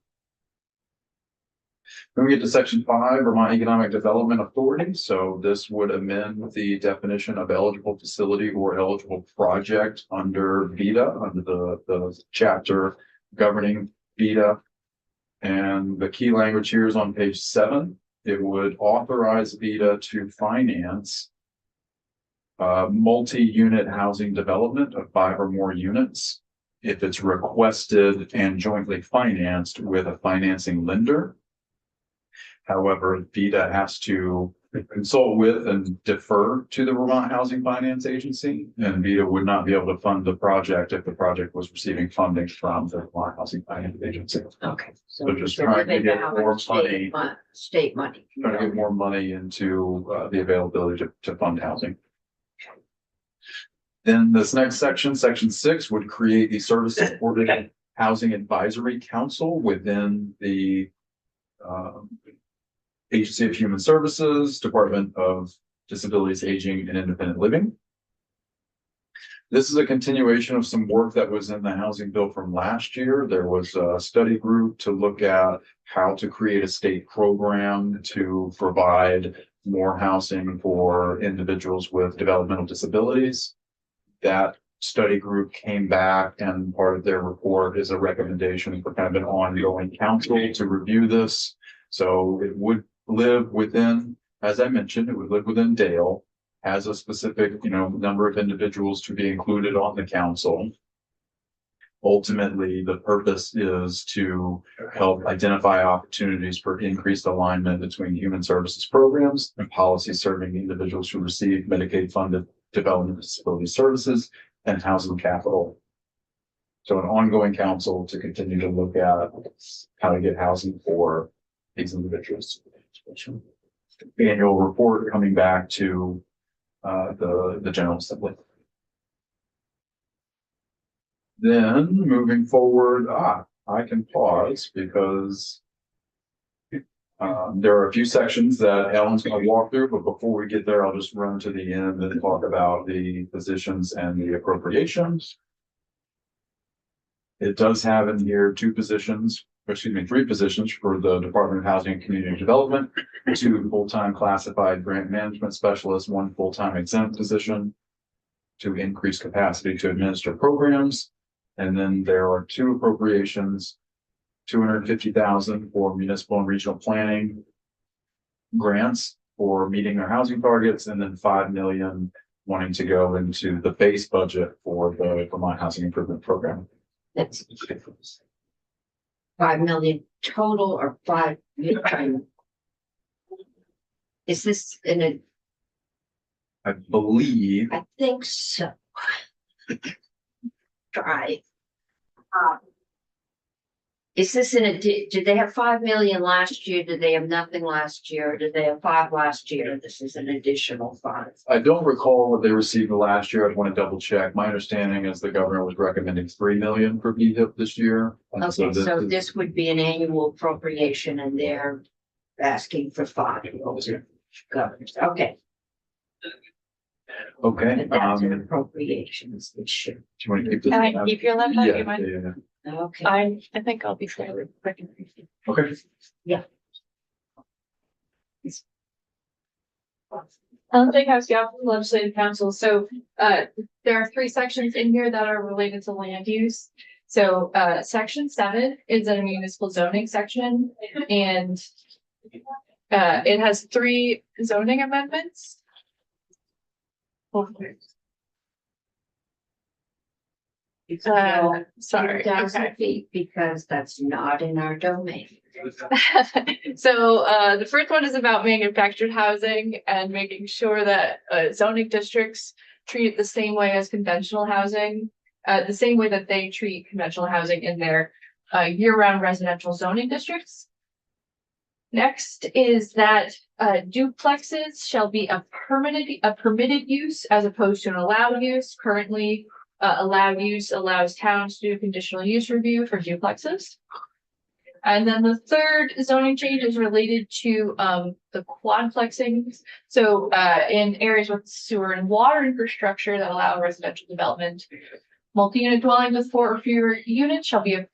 Then we get to section 5, Vermont Economic Development Authority. So this would amend the definition of eligible facility or eligible project under VEDA, under the chapter governing VEDA. And the key language here is on page 7. It would authorize VEDA to finance multi-unit housing development of 5 or more units if it's requested and jointly financed with a financing lender. However, VEDA has to consult with and defer to the Vermont Housing Finance Agency, and VEDA would not be able to fund the project if the project was receiving funding from the Vermont Housing Finance Agency. Okay. So just trying to get more money, State money. trying to get more money into the availability to fund housing. Then this next section, section 6, would create the Service Supported Housing Advisory Council within the Agency of Human Services, Department of Disabilities, Aging, and Independent Living. This is a continuation of some work that was in the housing bill from last year. There was a study group to look at how to create a state program to provide more housing for individuals with developmental disabilities. That study group came back, and part of their report is a recommendation for kind of an ongoing council to review this. So it would live within, as I mentioned, it would live within Dale, has a specific, number of individuals to be included on the council. Ultimately, the purpose is to help identify opportunities for increased alignment between human services programs and policies serving individuals who receive Medicaid funded development disability services and housing capital. So an ongoing council to continue to look at how to get housing for these individuals. Annual report coming back to the General Assembly. Then moving forward, I can pause because there are a few sections that Ellen's going to walk through, but before we get there, I'll just run to the end and talk about the positions and the appropriations. It does have in here 3 positions for the Department of Housing and Community Development, 2 full-time classified grant management specialists, 1 full-time exempt position to increase capacity to administer programs. And then there are 2 appropriations, $250,000 for municipal and regional planning grants for meeting their housing targets, and then $5 million wanting to go into the base budget for the Vermont Housing Improvement Program. That's 5 million total or 5 million? Is this in a, I believe, I think so. Try. Is this did they have 5 million last year? Did they have nothing last year? Did they have 5 last year? This is an additional 5. I don't recall what they received last year. I'd want to double check. My understanding is the governor was recommending 3 million for VHIP this year. And Okay, this so is- this would be an annual appropriation and they're asking for 5. Governors, okay, Okay, but that's an do appropriations this year. you want to keep this? Can I keep your laptop? Yeah, You mind? yeah, yeah. Okay, I think I'll be fairly quick and brief. Okay. Ellen House, yeah, from the Legislative Council. So, there are 3 sections in here that are related to land use. So, section 7 is a municipal zoning section and it has 3 zoning amendments. Sorry, 2,000 okay. feet, because that's not in our domain. So, the first one is about manufactured housing and making sure that zoning districts treat it the same way as conventional housing. The same way that they treat conventional housing in their year-round residential zoning districts. Next is that duplexes shall be a permitted use as opposed to an allowed use. Currently, allowed use allows towns to do conditional use review for duplexes. And then the third zoning change is related to the quadplexing. So in areas with sewer and water infrastructure that allow residential development, multi-unit dwellings with 4 or fewer units shall be a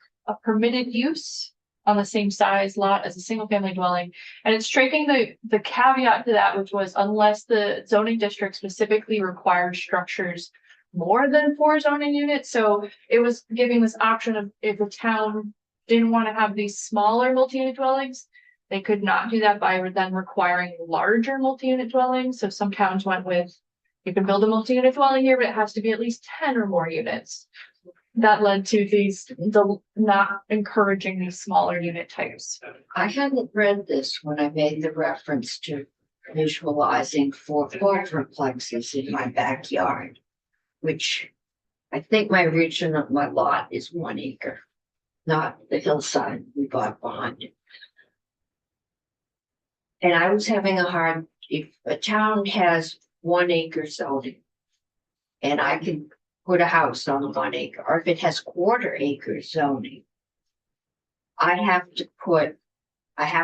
permitted use on the same size lot as a single family dwelling. And it's striking the caveat to that, which was unless the zoning district specifically required structures more than 4 zoning units. So it was giving this option of if a town didn't want to have these smaller multi-unit dwellings, they could not do that by then requiring larger multi-unit dwellings. So some towns went with, you can build a multi-unit dwelling here, but it has to be at least 10 or more units. That led to the not encouraging these smaller unit types. I hadn't read this when I made the reference to visualizing 4 quadruplexes in my backyard, which I think my region of my lot is 1 acre, not the hillside we bought behind it. And I was having if a town has 1 acre zoning, and I can put a house on 1 acre, or if it has 1/4 acre zoning, I have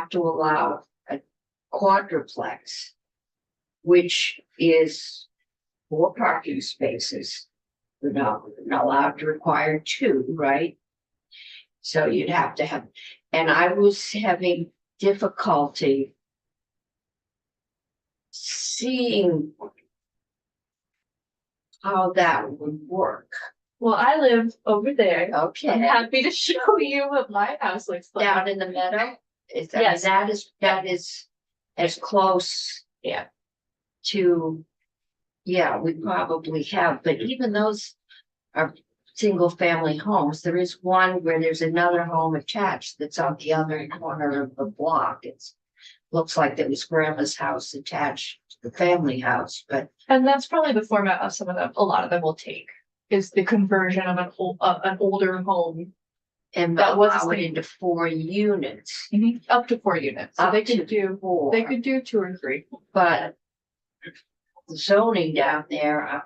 to allow a quadruplex, which is 4 parking spaces. We're not allowed to require 2, right? So you'd have to have, and I was having difficulty seeing how that would work. Well, I live over there. I'm Okay, happy to show you what my house looks like. down in the meadow, Yes. that is as close. Yeah. To, yeah, we probably have, but even those are single family homes. There is one where there's another home attached that's on the other corner of the block. Looks like it was grandma's house attached to the family house, but And that's probably the format of a lot of them will take, is the conversion of an older home and That was allow it the- into 4 units. up to 4 units. So Up they to could do 4. 2 or 3. But the zoning down there, I'm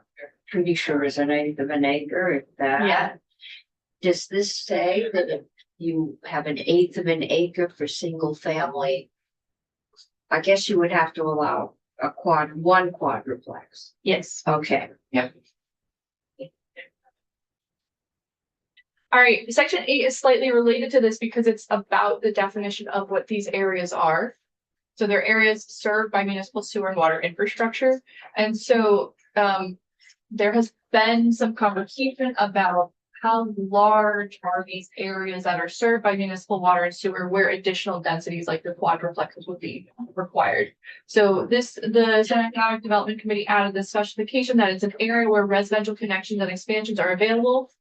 pretty sure is 1/8 of an acre, if that. Yeah. Does this say that if you have 1/8 of an acre for single family? I guess you would have to allow one quadruplex. Yes. Okay, All right, section 8 is slightly related to this because it's about the definition of what these areas are. So they're areas served by municipal sewer and water infrastructure. And so there has been some conversation about how large are these areas that are served by municipal water and sewer where additional densities like the quadruplexes would be required. So the Senate Economic Development Committee added this specification that it's an area where residential connections and expansions are available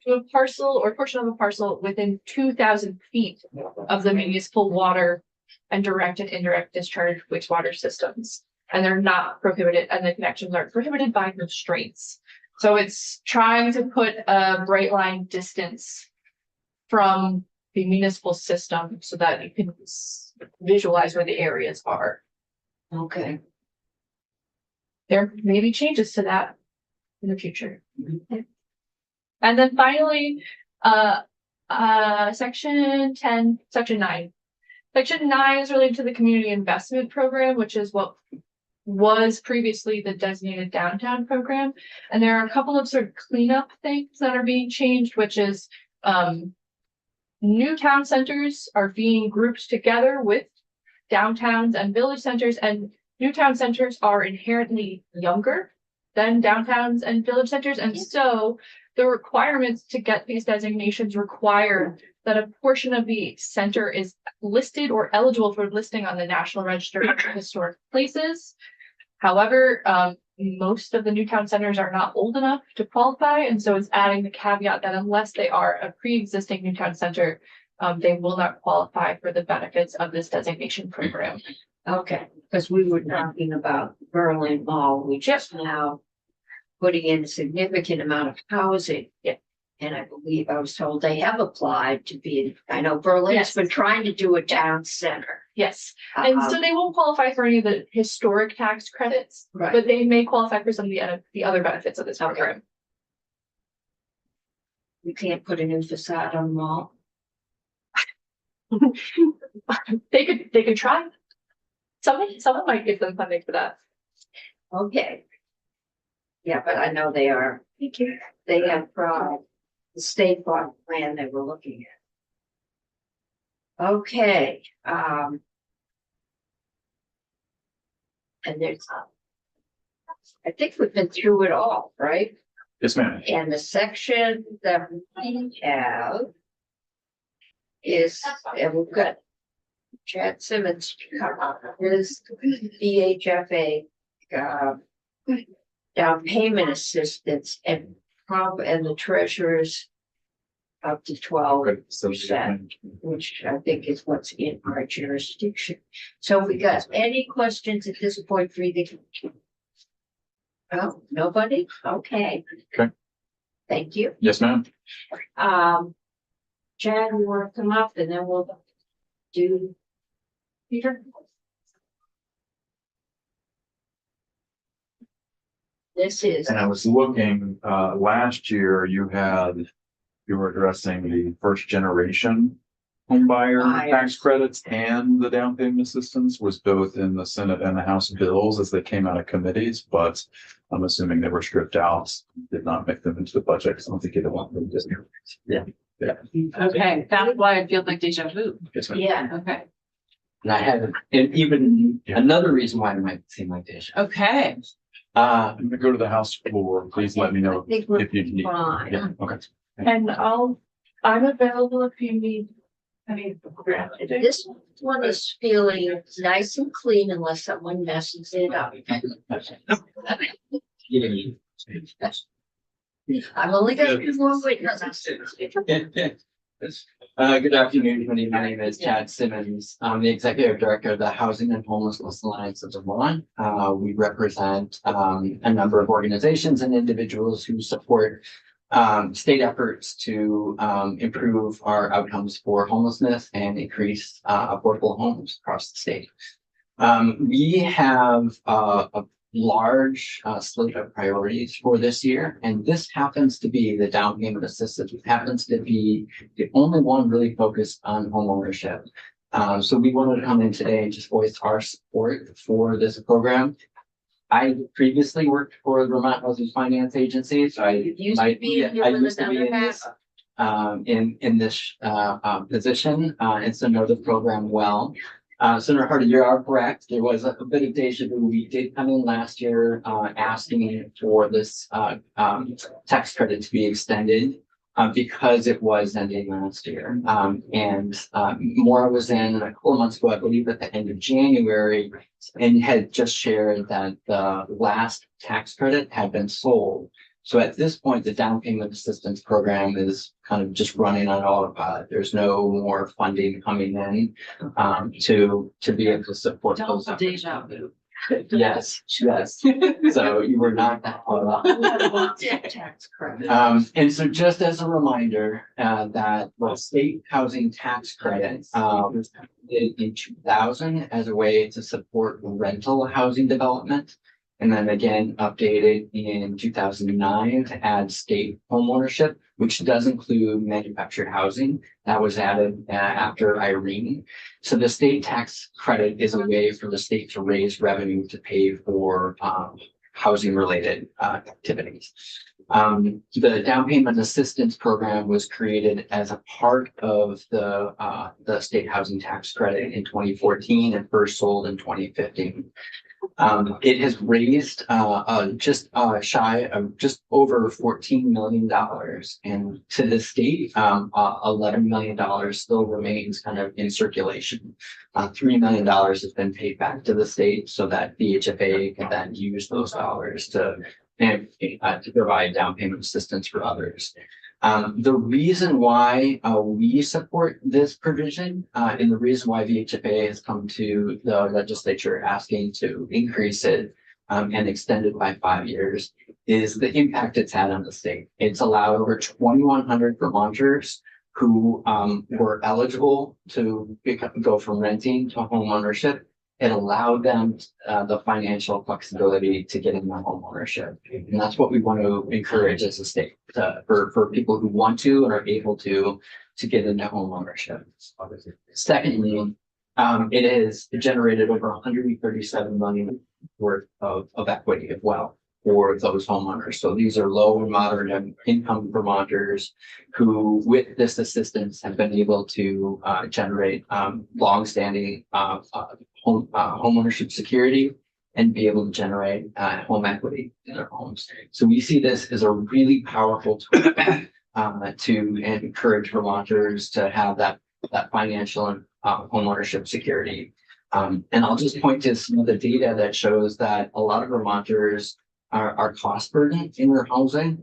to a parcel or portion of a parcel within 2,000 feet of the municipal water and direct and indirect discharge wastewater systems. And they're not prohibited, and the connections aren't prohibited by constraints. So it's trying to put a bright line distance from the municipal system so that you can visualize where the areas are. Okay. There may be changes to that in the future. And then finally, section 10, section 9. Section 9 is related to the community investment program, which is what was previously the designated downtown program. And there are a couple of sort of cleanup things that are being changed, which is new town centers are being grouped together with downtowns and village centers, and new town centers are inherently younger than downtowns and village centers. And so the requirements to get these designations require that a portion of the center is listed or eligible for listing on the National Register of Historic Places. However, most of the new town centers are not old enough to qualify, and so it's adding the caveat that unless they are a pre-existing new town center, they will not qualify for the benefits of this designation program. Okay, because we were talking about Berlin Mall, we just now putting in a significant amount of housing. Yeah. And I believe I was told they have applied to be, I know Berlin's Yes. been trying to do a town center. Yes, and so they won't qualify for any of the historic tax credits, Right. but they may qualify for some of the other benefits of this program. We can't put a new facade on the mall. They could try. Someone might give them funding for that. Okay. Yeah, but I know they are. Thank you. They have the state farm plan they were looking at. Okay, and there's, I think we've been through it all, right? Yes, ma'am. And the section that we have is, and we've got Chad Simmons, his VHFA, down payment assistance and the treasurer's up to 12%, which I think is what's in our jurisdiction. So we got any questions at this point for either? Oh, nobody? Okay. Okay. Thank you. Yes, ma'am. Chad, you want to come up and then we'll do Peter? This is, And I was looking, last year you were addressing the first generation home buyer Buyers. tax credits, and the down payment assistance was both in the Senate and the House bills as they came out of committees, but I'm assuming they were stripped out, did not make them into the budget. So I don't think either one of them did. Yeah. Okay, that's why it feels like deja vu. Yes, ma'am. yeah, Okay, And I had, and even another reason why it might seem like deja. okay. I'm gonna go to the House floor. Please let me I know think we're if you need. fine. Yeah, okay. And I'm available if you need. This one is feeling nice and clean unless someone messes it up. I've only got two more witnesses. Good afternoon, my name is Chad Simmons. I'm the Executive Director of the Housing and Homelessness Alliance of Vermont. We represent a number of organizations and individuals who support state efforts to improve our outcomes for homelessness and increase affordable homes across the state. We have a large slate of priorities for this year, and this happens to be the down payment assistance. It happens to be the only one really focused on homeownership. So we wanted to come in today and just voice our support for this program. I previously worked for the Vermont Housing Finance Agency, so You used to be in here I with used to be another in hat. this in this position, and so know the program well. Senator Hardy, you are correct. There was a bit of deja vu. We did come in last year asking for this tax credit to be extended because it was ending last year. Maura was in a couple of months ago, I believe at the end of January, and had just shared that the last tax credit had been sold. So at this point, the down payment assistance program is kind of just running on autopilot. There's no more funding coming in to be able to support those efforts. Deja vu. Yes, yes. So you were not that far off. Tax credit. And so just as a reminder, that the state housing tax credit, was in 2000 as a way to support rental housing development. And then again, updated in 2009 to add state homeownership, which does include manufactured housing. That was added after Irene. So the state tax credit is a way for the state to raise revenue to pay for housing related activities. The down payment assistance program was created as a part of the state housing tax credit in 2014 and first sold in 2015. It has raised just shy of just over $14 million, and to this date, $11 million still remains kind of in circulation. $3 million has been paid back to the state so that the HFA can then use those dollars to provide down payment assistance for others. The reason why we support this provision and the reason why the HFA has come to the legislature asking to increase it and extend it by 5 years is the impact it's had on the state. It's allowed over 2,100 Vermonters who were eligible to go from renting to home ownership. It allowed them the financial flexibility to get into home ownership. And that's what we want to encourage as a state for people who want to and are able to get into home ownership. Secondly, it has generated over 137 million worth of equity as well for those homeowners. So these are low and moderate income Vermonters who, with this assistance, have been able to generate longstanding home ownership security and be able to generate home equity in their homes. So we see this as a really powerful tool to encourage Vermonters to have that financial and home ownership security. And I'll just point to some of the data that shows that a lot of Vermonters are cost burdened in their housing.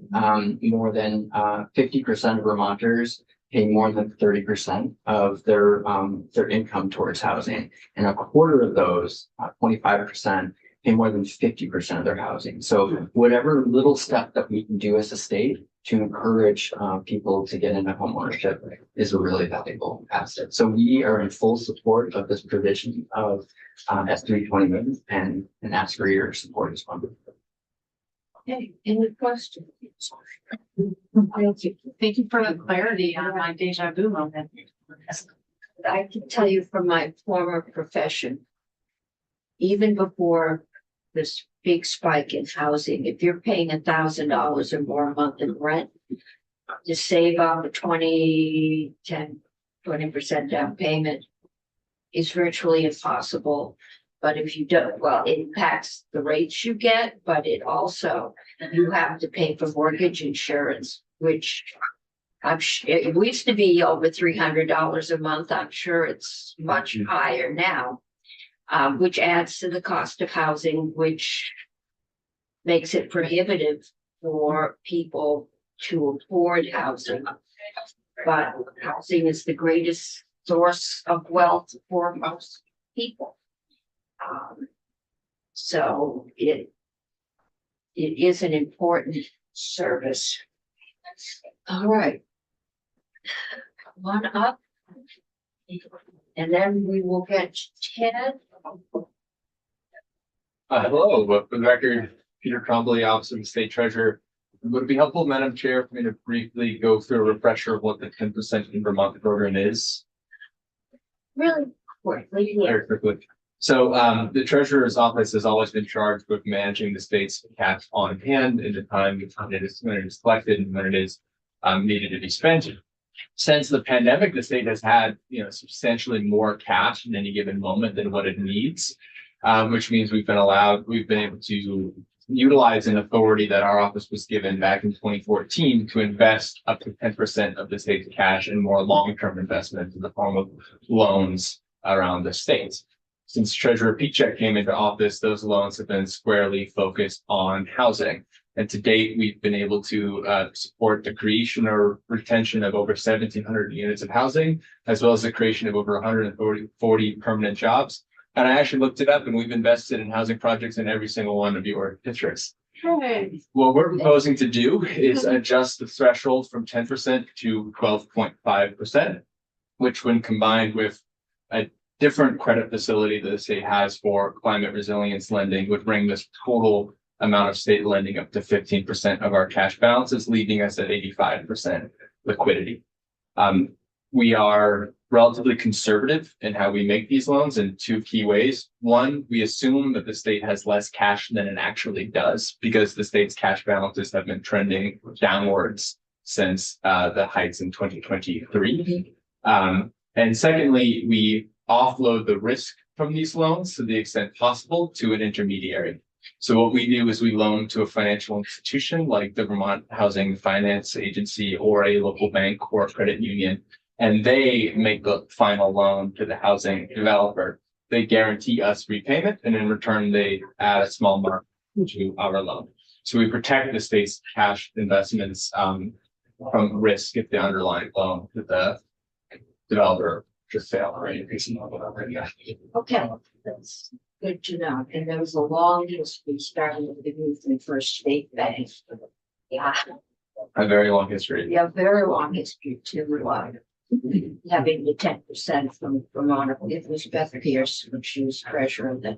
More than 50% of Vermonters pay more than 30% of their income towards housing, and a quarter of those, 25%, pay more than 50% of their housing. So whatever little step that we can do as a state to encourage people to get into homeownership is a really valuable asset. So we are in full support of this provision of S320 and ask for your support as well. Okay, any questions? Thank you for the clarity on my deja vu moment. I can tell you from my former profession, even before this big spike in housing, if you're paying $1,000 or more a month in rent, to save up a 20% down payment is virtually impossible. But if you don't, well, it impacts the rates you get, but it also, you have to pay for mortgage insurance, which it used to be over $300 a month. I'm sure it's much higher now, which adds to the cost of housing, which makes it prohibitive for people to afford housing. But housing is the greatest source of wealth for most people. So it is an important service. All right. One up. And then we will get Ted. Hello, for the record, Peter Trombley, Office of the State Treasurer. Would it be helpful, Madam Chair, for me to briefly go through a refresher of what the 10% in Vermont program is? Really quickly, yeah. Very quickly. So the Treasurer's Office has always been charged with managing the state's cash on hand in the time when it is collected and when it is needed to be spent. Since the pandemic, the state has had substantially more cash in any given moment than what it needs, which means we've been able to utilize an authority that our office was given back in 2014 to invest up to 10% of the state's cash in more long-term investments in the form of loans around the state. Since Treasurer Pichek came into office, those loans have been squarely focused on housing. And to date, we've been able to support the creation or retention of over 1,700 units of housing, as well as the creation of over 140 permanent jobs, And I actually looked it up and we've invested in housing projects in every single one of your districts. Hey, What we're proposing to do is adjust the threshold from 10% to 12.5%, which when combined with a different credit facility that the state has for climate resilience lending would bring this total amount of state lending up to 15% of our cash balances, leaving us at 85% liquidity. We are relatively conservative in how we make these loans in two key ways. One, we assume that the state has less cash than it actually does because the state's cash balances have been trending downwards since the heights in 2023. And secondly, we offload the risk from these loans to the extent possible to an intermediary. So what we do is we loan to a financial institution like the Vermont Housing Finance Agency or a local bank or credit union, and they make the final loan to the housing developer. They guarantee us repayment, and in return, they add a small mark to our loan. So we protect the state's cash investments from risk if the underlying loan to the developer just fail or increase in whatever. Yeah. okay, that's good to know. And there was a long history starting with the Newfoundland First State Bank. Yeah, A very long history. yeah, very long history too. Having the 10% from Vermont, it was Beth Pierce, when she was treasurer, that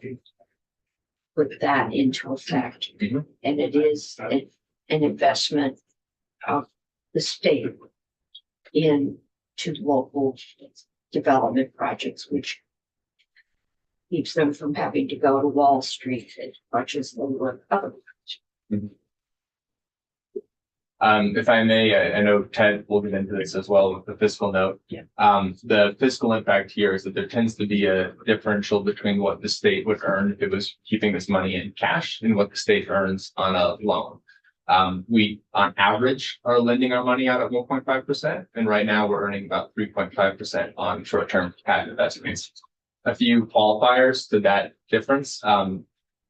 put that into effect. Mhm. And it is an investment of the state into local development projects, which keeps them from having to go to Wall Street as much as they would otherwise. If I may, I know Ted will get into this as well with the fiscal note. Yeah. The fiscal impact here is that there tends to be a differential between what the state would earn if it was keeping this money in cash and what the state earns on a loan. We, on average, are lending our money out at 1.5%, and right now we're earning about 3.5% on short-term cash investments. A few qualifiers to that difference.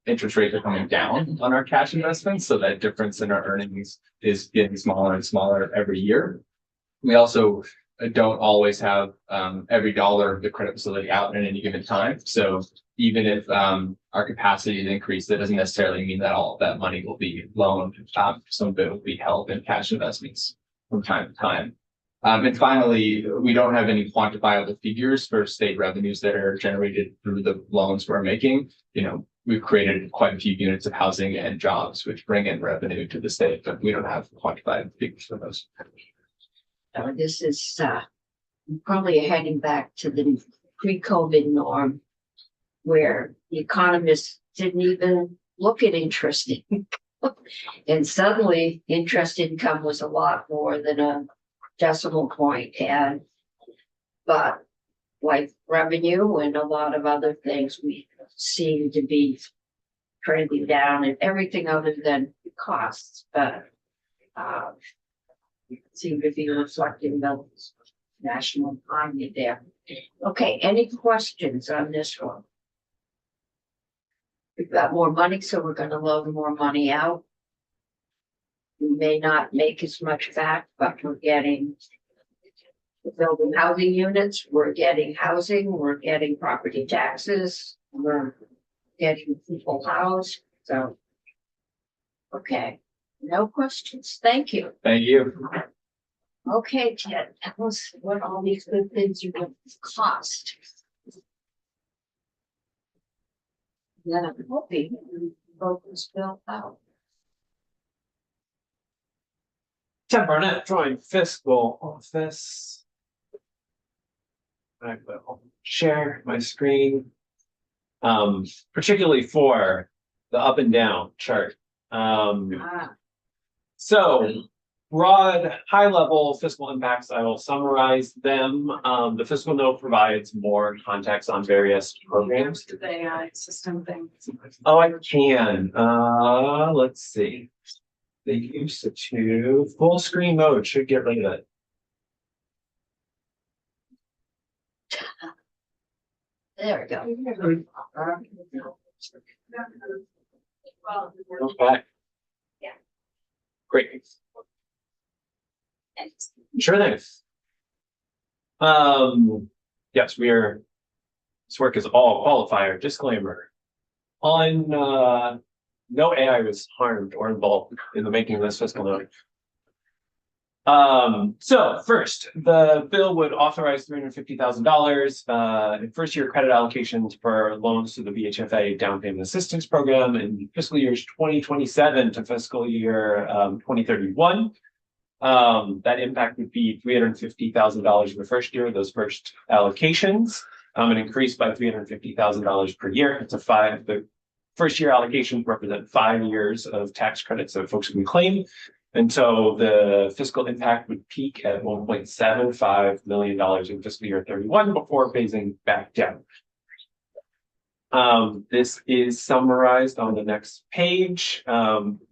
Interest rates are coming down on our cash investments, so that difference in our earnings is getting smaller and smaller every year. We also don't always have every dollar of the credit facility out at any given time. So even if our capacity is increased, that doesn't necessarily mean that all of that money will be loaned. Some of it will be held in cash investments from time to time. And finally, we don't have any quantifiable figures for state revenues that are generated through the loans we're making. You know, we've created quite a few units of housing and jobs which bring in revenue to the state, but we don't have quantified figures for those. This is probably heading back to the pre-COVID norm, where the economists didn't even look at interest income. And suddenly interest income was a lot more than a decimal point, but like revenue and a lot of other things, we seem to be trending down and everything other than costs, but seem to be reflecting the national economy there. Okay, any questions on this one? We've got more money, so we're gonna load more money out. We may not make as much back, but we're building housing units, we're getting housing, we're getting property taxes, we're getting people housed, so. Okay, no questions, thank you. Thank you. Okay, Ted, tell us what all these good things are going to cost. Then I'm hoping we vote this bill out. Ted Barnett, joint fiscal office. I will share my screen. Particularly for the up and down chart. So broad, high level fiscal impacts, I will summarize them. The fiscal note provides more context on various programs. The AI system thing. Oh, I can. Let's see. They used to full screen mode should get rid of it. There we go. Okay. Yeah. Great. Sure thing. Yes, we are This work is all qualifier, disclaimer. No AI was harmed or involved in the making of this fiscal note. So first, the bill would authorize $350,000 in first-year credit allocations for loans to the VHFA down payment assistance program in fiscal years 2027 to fiscal year 2031. That impact would be $350,000 in the first year, those first allocations, an increase by $350,000 per year. The first year allocations represent 5 years of tax credits that folks can claim. And so the fiscal impact would peak at $1.75 million in fiscal year 31 before phasing back down. This is summarized on the next page.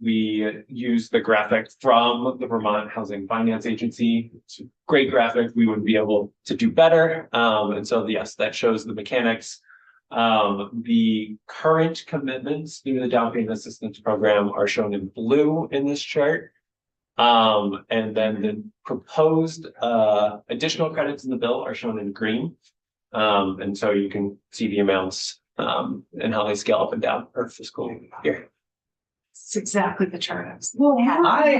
We use the graphic from the Vermont Housing Finance Agency. It's a great graphic. We would be able to do better. And so, yes, that shows the mechanics. The current commitments through the down payment assistance program are shown in blue in this chart. And then the proposed additional credits in the bill are shown in green. And so you can see the amounts and how they scale up and down per fiscal year. It's exactly the chart I was. I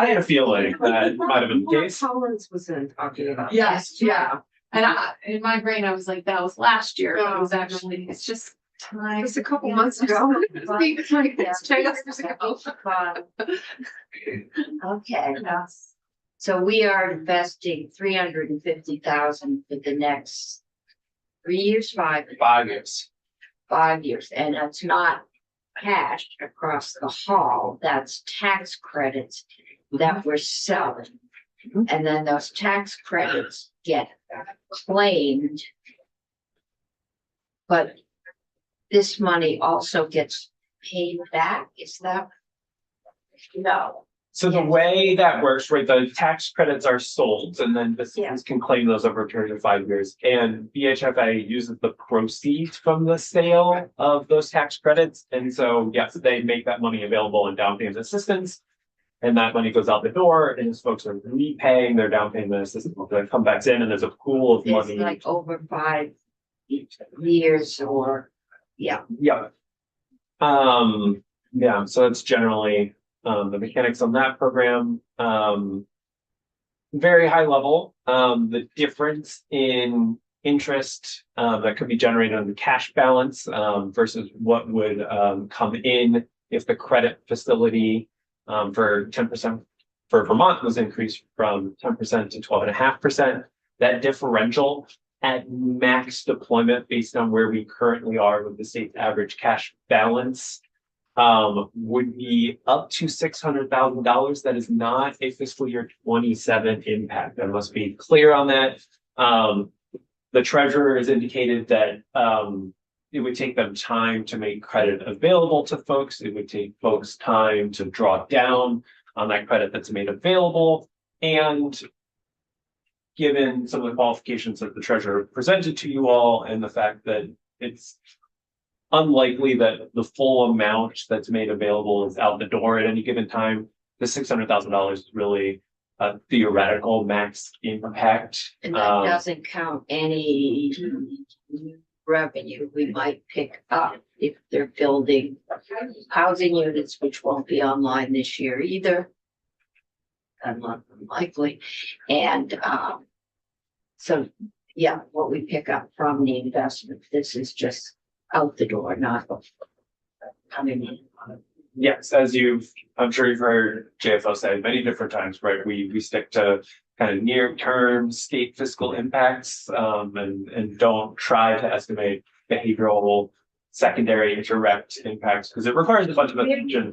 had a feeling that might have been the case. Collins was talking about. Yes, yeah. And in my brain, I was like, that was last year. But it was actually, it's just time. Just a couple months ago. Okay, so we are investing $350,000 for the next 3 years, 5 5 years. 5 years, and that's not cash across the hall. That's tax credits that we're selling, and then those tax credits get claimed. But this money also gets paid back. Is that? No. So the way that works, right, the tax credits are sold and then businesses can claim those over a period of 5 years. And VHFA uses the proceeds from the sale of those tax credits. And so, yes, they make that money available in down payment assistance. And that money goes out the door and as folks are repaying their down payment assistance, they come back in and there's a pool of money. It's like over 5 years or, yeah. Yeah. Yeah, so that's generally the mechanics on that program. Very high level. The difference in interest that could be generated on the cash balance versus what would come in if the credit facility for 10% for Vermont was increased from 10% to 12.5%. That differential at max deployment based on where we currently are with the state's average cash balance would be up to $600,000. That is not a fiscal year 27 impact. I must be clear on that. The treasurer has indicated that it would take them time to make credit available to folks. It would take folks time to draw down on that credit that's made available. And given some of the qualifications that the treasurer presented to you all and the fact that it's unlikely that the full amount that's made available is out the door at any given time, the $600,000 is really a theoretical max impact. And that doesn't count any revenue we might pick up if they're building housing units, which won't be online this year either. Unlikely. And so, yeah, what we pick up from the investment, this is just out the door, not coming in. Yes, I'm sure you've heard JFO say many different times, right? We stick to kind of near-term state fiscal impacts and don't try to estimate behavioral secondary indirect impacts because it requires a bunch of attention.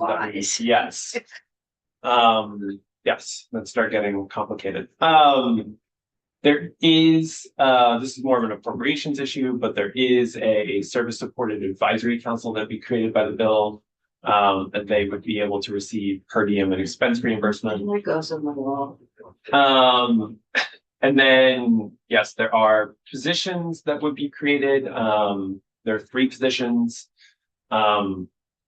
Yes. Yes, let's start getting complicated. There is, this is more of an appropriations issue, but there is a service-supported advisory council that be created by the bill that they would be able to receive per diem and expense reimbursement. That goes on the wall. And then, yes, there are positions that would be created. There are 3 positions.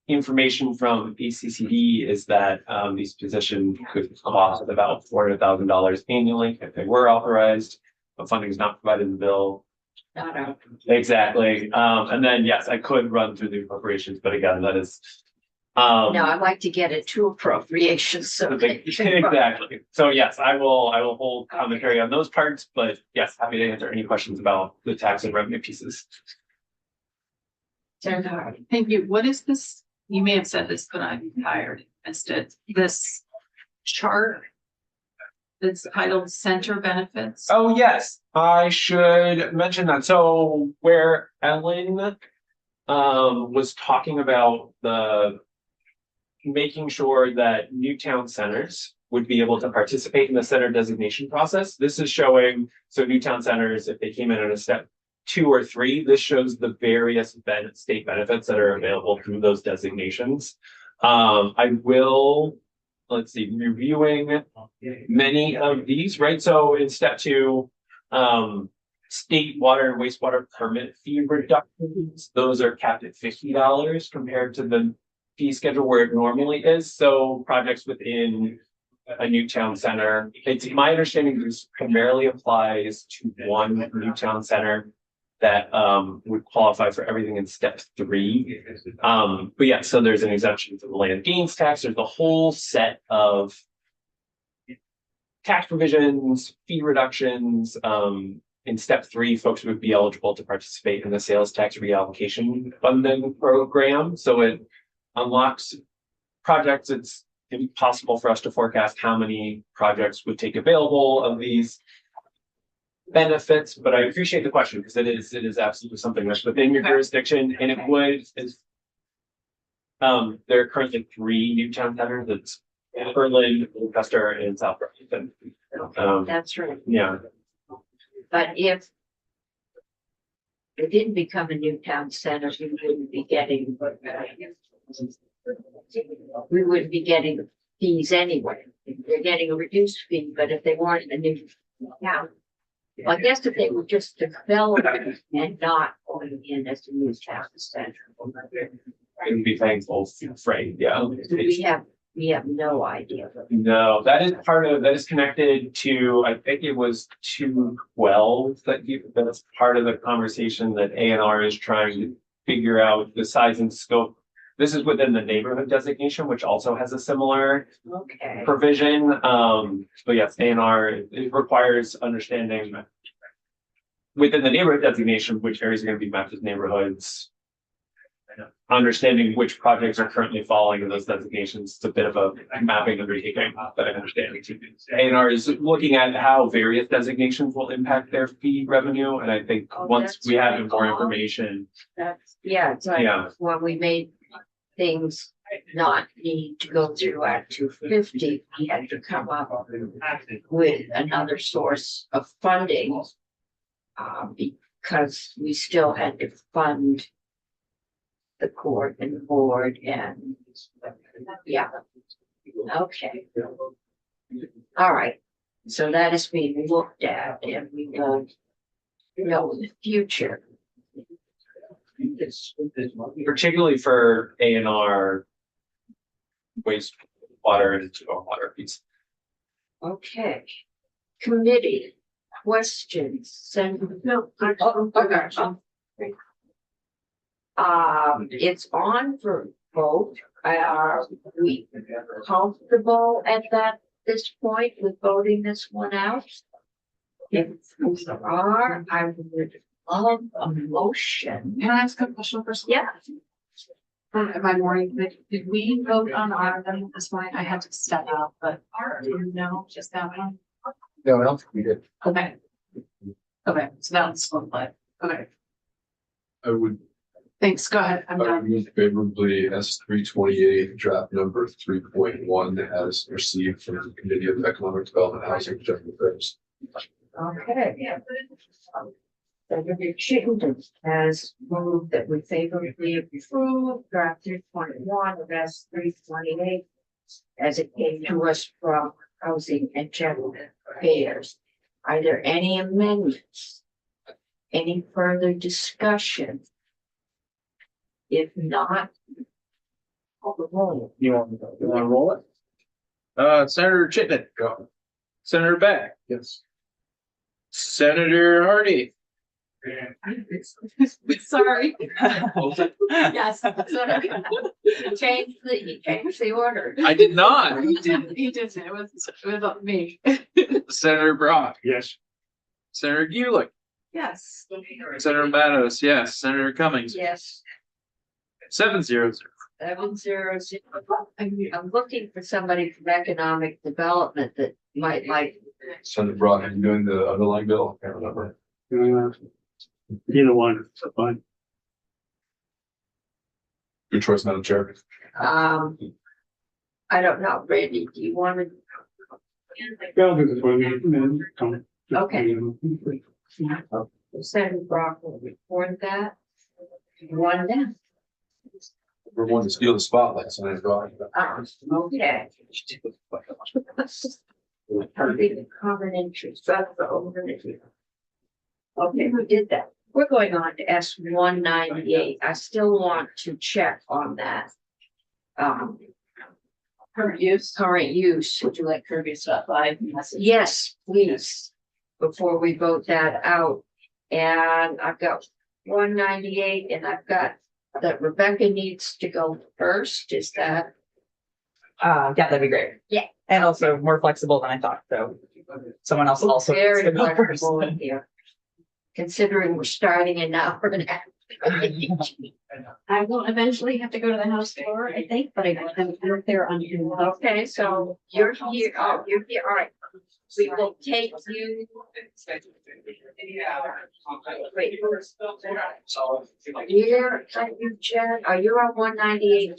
Information from ACCD is that these positions could cost about $400,000 annually if they were authorized, but funding is not provided in the bill. not out. Exactly. And then, yes, I could run through the appropriations, but again, that is. No, I'd like to get it to appropriations, so. Exactly. So yes, I will hold commentary on those parts, but yes, happy to answer any questions about the tax and revenue pieces. Thank you. What is this? You may have said this, but I'm tired, missed it. This chart that's titled Center Benefits. Oh, yes, I should mention that. So where Ellen was talking about making sure that new town centers would be able to participate in the center designation process. This is showing, so new town centers, if they came in at a step 2 or 3, this shows the various state benefits that are available through those designations. I will, let's see, reviewing many of these, right? So in step 2, state water and wastewater permit fee reductions, those are capped at $50 compared to the fee schedule where it normally is. So projects within a new town center, it's my understanding this primarily applies to one new town center that would qualify for everything in step 3. But yeah, so there's an exemption for the land gains tax. There's a whole set of tax provisions, fee reductions. In step 3, folks would be eligible to participate in the sales tax reallocation funding program. So it unlocks projects. It's impossible for us to forecast how many projects would take available of these benefits, but I appreciate the question because it is absolutely something that's within your jurisdiction, and it would is there are currently 3 new town centers. It's Berlin, Lancaster, and South Burlington. That's right. Yeah. But if it didn't become a new town center, we wouldn't be getting fees anyway. They're getting a reduced fee, but if they weren't a new town, well, I guess if they were just developing and not going in as a new town center. And be thankful for freight. Yeah. We have no idea. No, that is connected to, I think it was 212 that's part of the conversation that A&R is trying to figure out the size and scope. This is within the neighborhood designation, which also has a similar provision. But yes, A&R, it requires understanding within the neighborhood designation, which areas are going to be mapped as neighborhoods. Understanding which projects are currently falling in those designations. It's a bit of a mapping undertaking that I understand. A&R is looking at how various designations will impact their fee revenue. And I think once we have more information. It's like when we made things not need to go through Act 250, we had to come up with another source of funding. Because we still had to fund the court and the board and okay. All right. So that is being looked at and we will know in the future. Particularly for A&R wastewater and stormwater piece. Okay. Committee questions. It's on for vote. Are we comfortable at this point with voting this one out? If we are, I would love a motion. Can I ask a question first? Yeah. My morning, did we vote on Ireland at this point? I had to step out, but no, just that one. No, I don't think we did. Okay. Okay, so that's one play. Okay, I would thanks. Go ahead. I'm done. move favorably S328 draft number 3.1 as received from the Committee of Economic Development, Housing and General Affairs. Okay. Senator Chittenden has moved that we favorably approve draft 3.1 of S328 as it came to us from Housing and General Affairs. Are there any amendments? Any further discussion? If not, call the roll. You want to roll it? Senator Chittenden. Go. Senator Beck. Yes. Senator Hardy. Sorry. Yes. He changed the order. I did not. He didn't, it was me. Senator Brock, Yes. Senator Gulick, Yes. Senator Matos, yes, Senator Cummings, Yes, 7-0. 7-0. I'm looking for somebody from economic development that might like. Senator Brock, are you doing the underlying bill? I can't remember. Either one, so fine. Your choice, Madam Chair. I don't know, Randy, do you want to? Yeah, I'll do this one, and then come. Okay. Senator Brock will report that. One down. We're one to steal the spotlight, Senator Brock. Okay. Common interest, that's the overview. Okay, we did that. We're going on to S 198. I still want to check on that. Current use. Would you like Kirby to stop by? Yes, please, before we vote that out. And I've got 198 and I've got that Rebecca needs to go first. Is that? Yeah, that'd be great. Yeah. And also more flexible than I thought, so someone else also needs Very to go first. flexible here. Considering we're starting an hour and a half. I will eventually have to go to the House floor, I think, but I'm out there on. Okay, so you're here, oh, you're here, all right. We will take you. Wait. Here, you, Jen, are you on 198?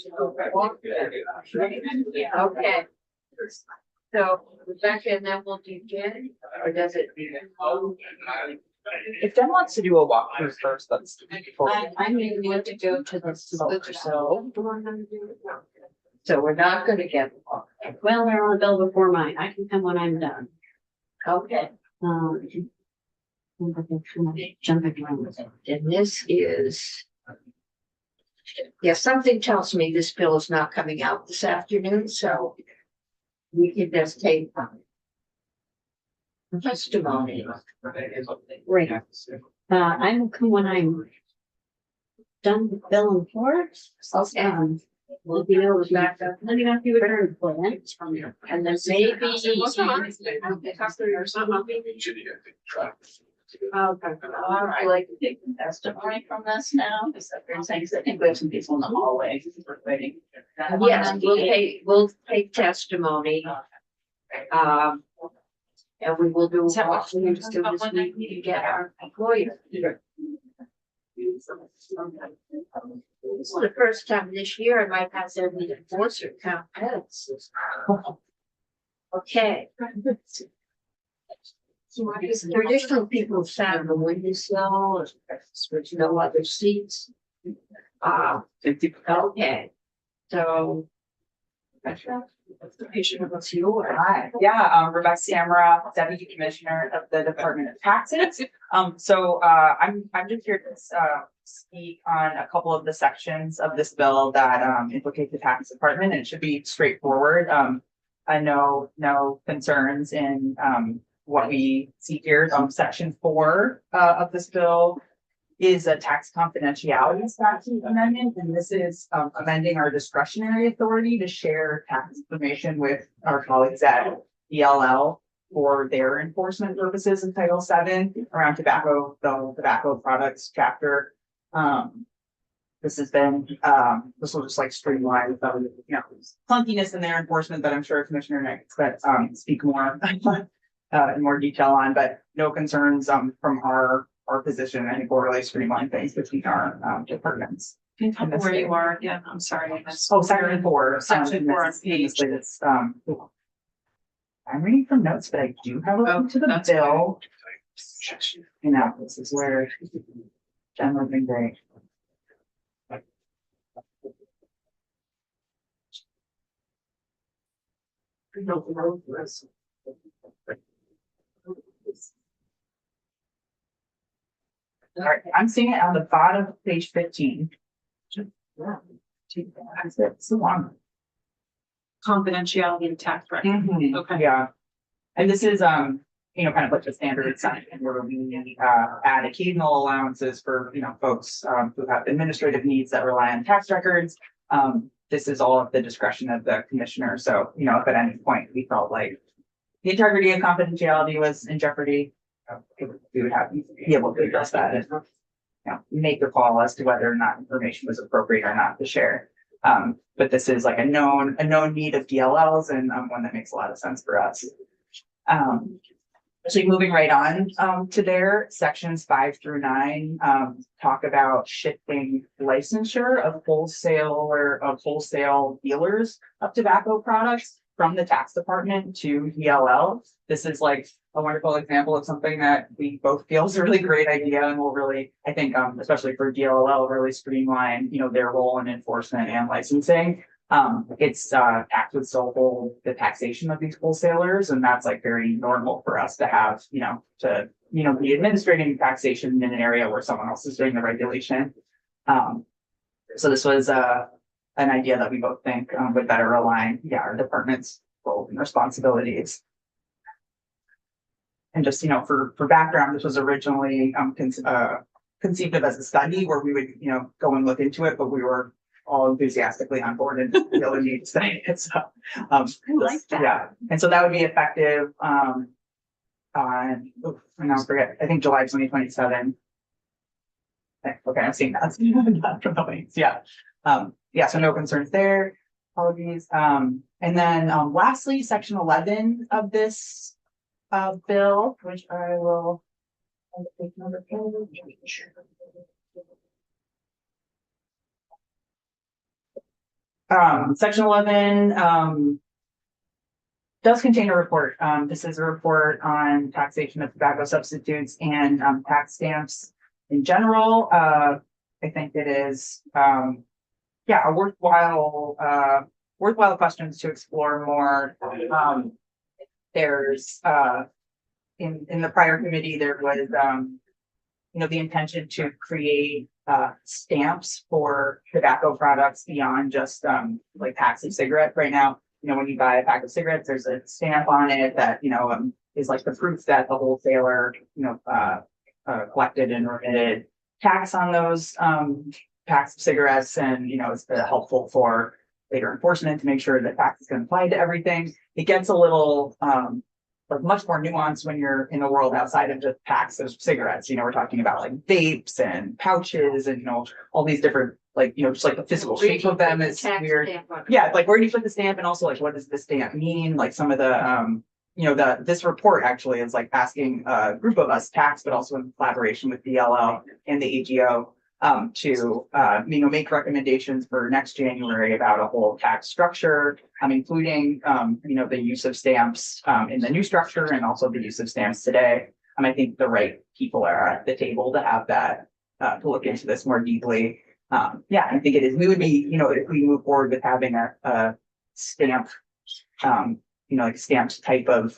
Okay. So Rebecca, and then we'll do Jen, or does it? If Jen wants to do a walkthrough first, that's. I may want to go to the so. So we're not gonna get. Well, they're on a bill before mine. I can come when I'm done. Okay, Jumping around. and this is. Yeah, something tells me this bill is not coming out this afternoon, so. We can just take. Testimony. Right. I will come when I'm done with bill and floor. Okay. We'll be able to back up. Let me know if you return for that. And then maybe. Okay. All right. Like to take the testimony from this now, because there's things that can go some people in the hallway waiting. Yes, we'll take testimony. And we will do what we need to do this week to get our employer here. This is the first time this year I might have to be enforcer count heads. Okay. Traditional people sat on the windowsill, there's no other seats. Okay, so. What's yours? Hi, yeah, Rebecca Samara, Deputy Commissioner of the Department of Taxes. I'm just here to speak on a couple of the sections of this bill that implicate the tax department. It should be straightforward. I know no concerns in what we see here. Section 4 of this bill is a tax confidentiality statute amendment, and this is amending our discretionary authority to share tax information with our colleagues at ELL for their enforcement purposes in Title VII around tobacco, the tobacco products chapter. This has been, this will just like streamline the, clunkiness in their enforcement that I'm sure Commissioner Nick could speak more in more detail on, but no concerns from our position. I think we'll really streamline things between our departments. Can you tell me where you are again? I'm sorry. I missed. Oh, section 4. Section 4 on page. It's, I'm reading from notes, but I do have a link to the that's bill. This is where Jen would have been great. All right, I'm seeing it on the bottom of page 15. It's the one. Confidentiality and tax record. Mhm, Okay. yeah. And this is, kind of like the standard sign where we add occasional allowances for, folks who have administrative needs that rely on tax records. This is all at the discretion of the commissioner. So, if at any point we felt like the integrity and confidentiality was in jeopardy, we would have to be able to address that and, make the call as to whether or not information was appropriate or not to share. But this is like a known need of DLLs and one that makes a lot of sense for us. Actually moving right on to there, sections 5 through 9 talk about shifting licensure of wholesale dealers of tobacco products from the tax department to DLL. This is like a wonderful example of something that we both feel is a really great idea and will really, I think, especially for DLL, really streamline, their role in enforcement and licensing. It's tax would still hold the taxation of these wholesalers, and that's like very normal for us to have, to be administrating taxation in an area where someone else is doing the regulation. So this was an idea that we both think would better align, our department's roles and responsibilities. And just, for background, this was originally conceived of as a study where we would, go and look into it, but we were all enthusiastically on board and really need to study it. So, I like that. Yeah. And so that would be effective on, I forget, I think July 2027. Okay, I'm seeing that from the links. Yeah. So no concerns there. Apologies. And then lastly, section 11 of this bill, which I will take another page. Section 11 does contain a report. This is a report on taxation of tobacco substitutes and tax stamps in general. I think it is a worthwhile questions to explore more. There's in the prior committee there was the intention to create stamps for tobacco products beyond just like packs of cigarettes. Right now, when you buy a pack of cigarettes, there's a stamp on it that is like the proof that the wholesaler collected and remitted tax on those packs of cigarettes, and it's helpful for later enforcement to make sure that tax is going to apply to everything. It gets a little like much more nuanced when you're in a world outside of just packs of cigarettes. We're talking about like vapes and pouches and all these different just like the physical shape of them is weird. Yeah, like where do you put the stamp, and also like what does the stamp mean? Like some of the this report actually is like asking a group of us, tax, but also in collaboration with DLL and the AGO, to make recommendations for next January about a whole tax structure, including the use of stamps in the new structure and also the use of stamps today. I think the right people are at the table to have that to look into this more deeply. I think it is. We would be, if we move forward with having a stamp, like stamped type of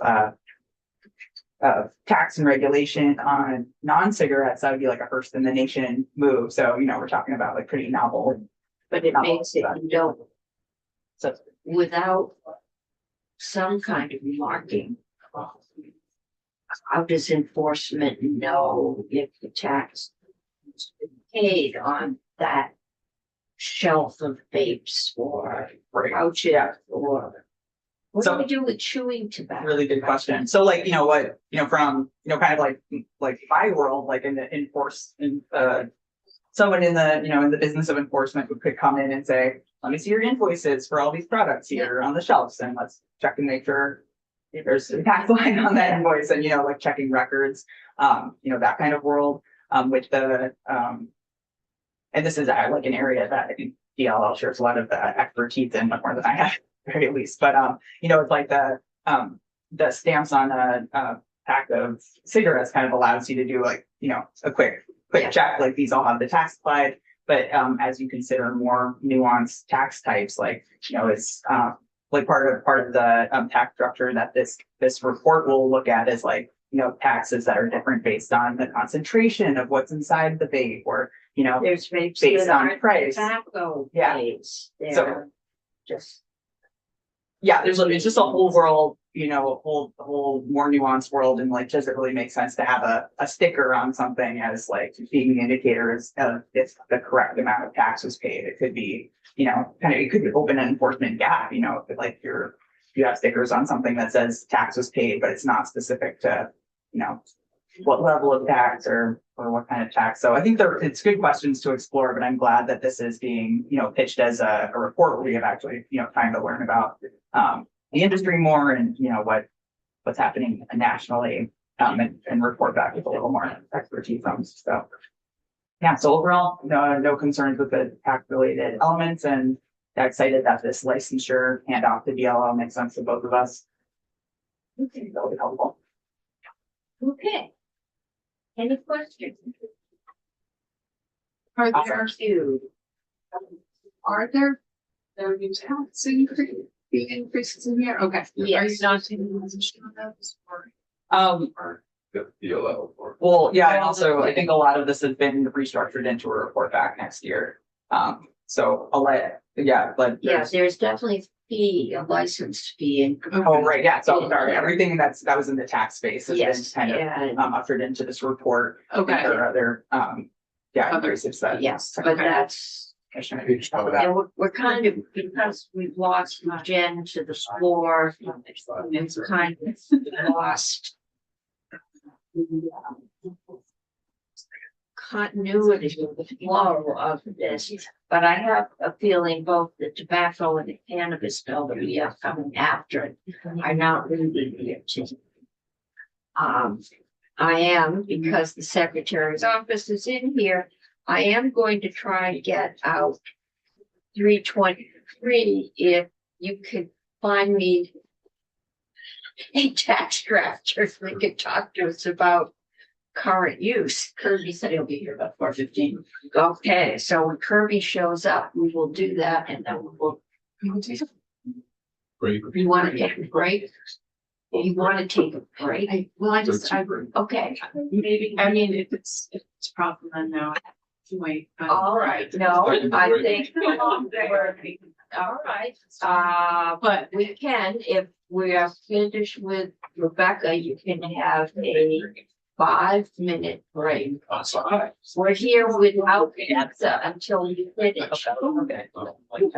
tax and regulation on non-cigarettes, that would be like a first in the nation move. So, we're talking about like pretty novel. But it makes it, so without some kind of marking, how does enforcement know if the tax is paid on that shelf of vapes or pouches or what do we do with chewing tobacco? Really good question. So like, from, kind of like my world, like in the someone in the business of enforcement could come in and say, let me see your invoices for all these products here on the shelves, and let's check and make sure if there's a tax line on that invoice, and, like checking records, that kind of world, with the, and this is like an area that I think DLL shares a lot of expertise in, much more than I have. Very least, but it's like the stamps on a pack of cigarettes kind of allows you to do like a quick check, like these all have the tax applied. But as you consider more nuanced tax types, like it's like part of the tax structure that this report will look at is like taxes that are different based on the concentration of what's inside the vape, or there's vapes based that on aren't price. tobacco Yeah. vapes. So They're just it's just a whole world a whole more nuanced world and like, does it really make sense to have a sticker on something as like being the indicator of if the correct amount of tax was paid? It could be, it could open an enforcement gap, if like you have stickers on something that says tax was paid, but it's not specific to, what level of tax or what kind of tax. So I think it's good questions to explore, but I'm glad that this is being, pitched as a report where we have actually, time to learn about the industry more and, what's happening nationally, and report back with a little more expertise on. So yeah, so overall, no concerns with the tax related elements, and excited that this licensure handoff to DLL makes sense to both of us. Okay. That'll be helpful. Okay. Any questions? Are there, Thank you. are there tax increases in here? Okay. Are you Yes. not taking a position on those or? The DLL or. Well, yeah, and also I think a lot of this has been restructured into a report back next year. So I'll let, but. Yeah, there's definitely a license fee and. Oh, right, yeah, so sorry, everything that was in the tax space has been Yes, kind of yeah, ushered into this report. Okay. There are other, others, it's that. yes, but that's, Commissioner, you should talk about. and we're kind of, because we've lost Jen to the floor, it's kind of lost continuity of the flow of this, but I have a feeling both the tobacco and the cannabis bill that we have coming after it are not really here to. I am, because the secretary's office is in here, I am going to try to get out 323 if you could find me a tax drafter so they could talk to us about current use. Kirby said he'll be here about 4:15. Okay, so when Kirby shows up, we will do that and then we'll. Great. You want to take a break? You want to take a break? Okay, Maybe, I mean, if it's a problem, then no, I have to wait. but- all right, no, I think. All right, But we can, if we are finished with Rebecca, you can have a 5-minute break. We're here without pizza until you finish. Okay.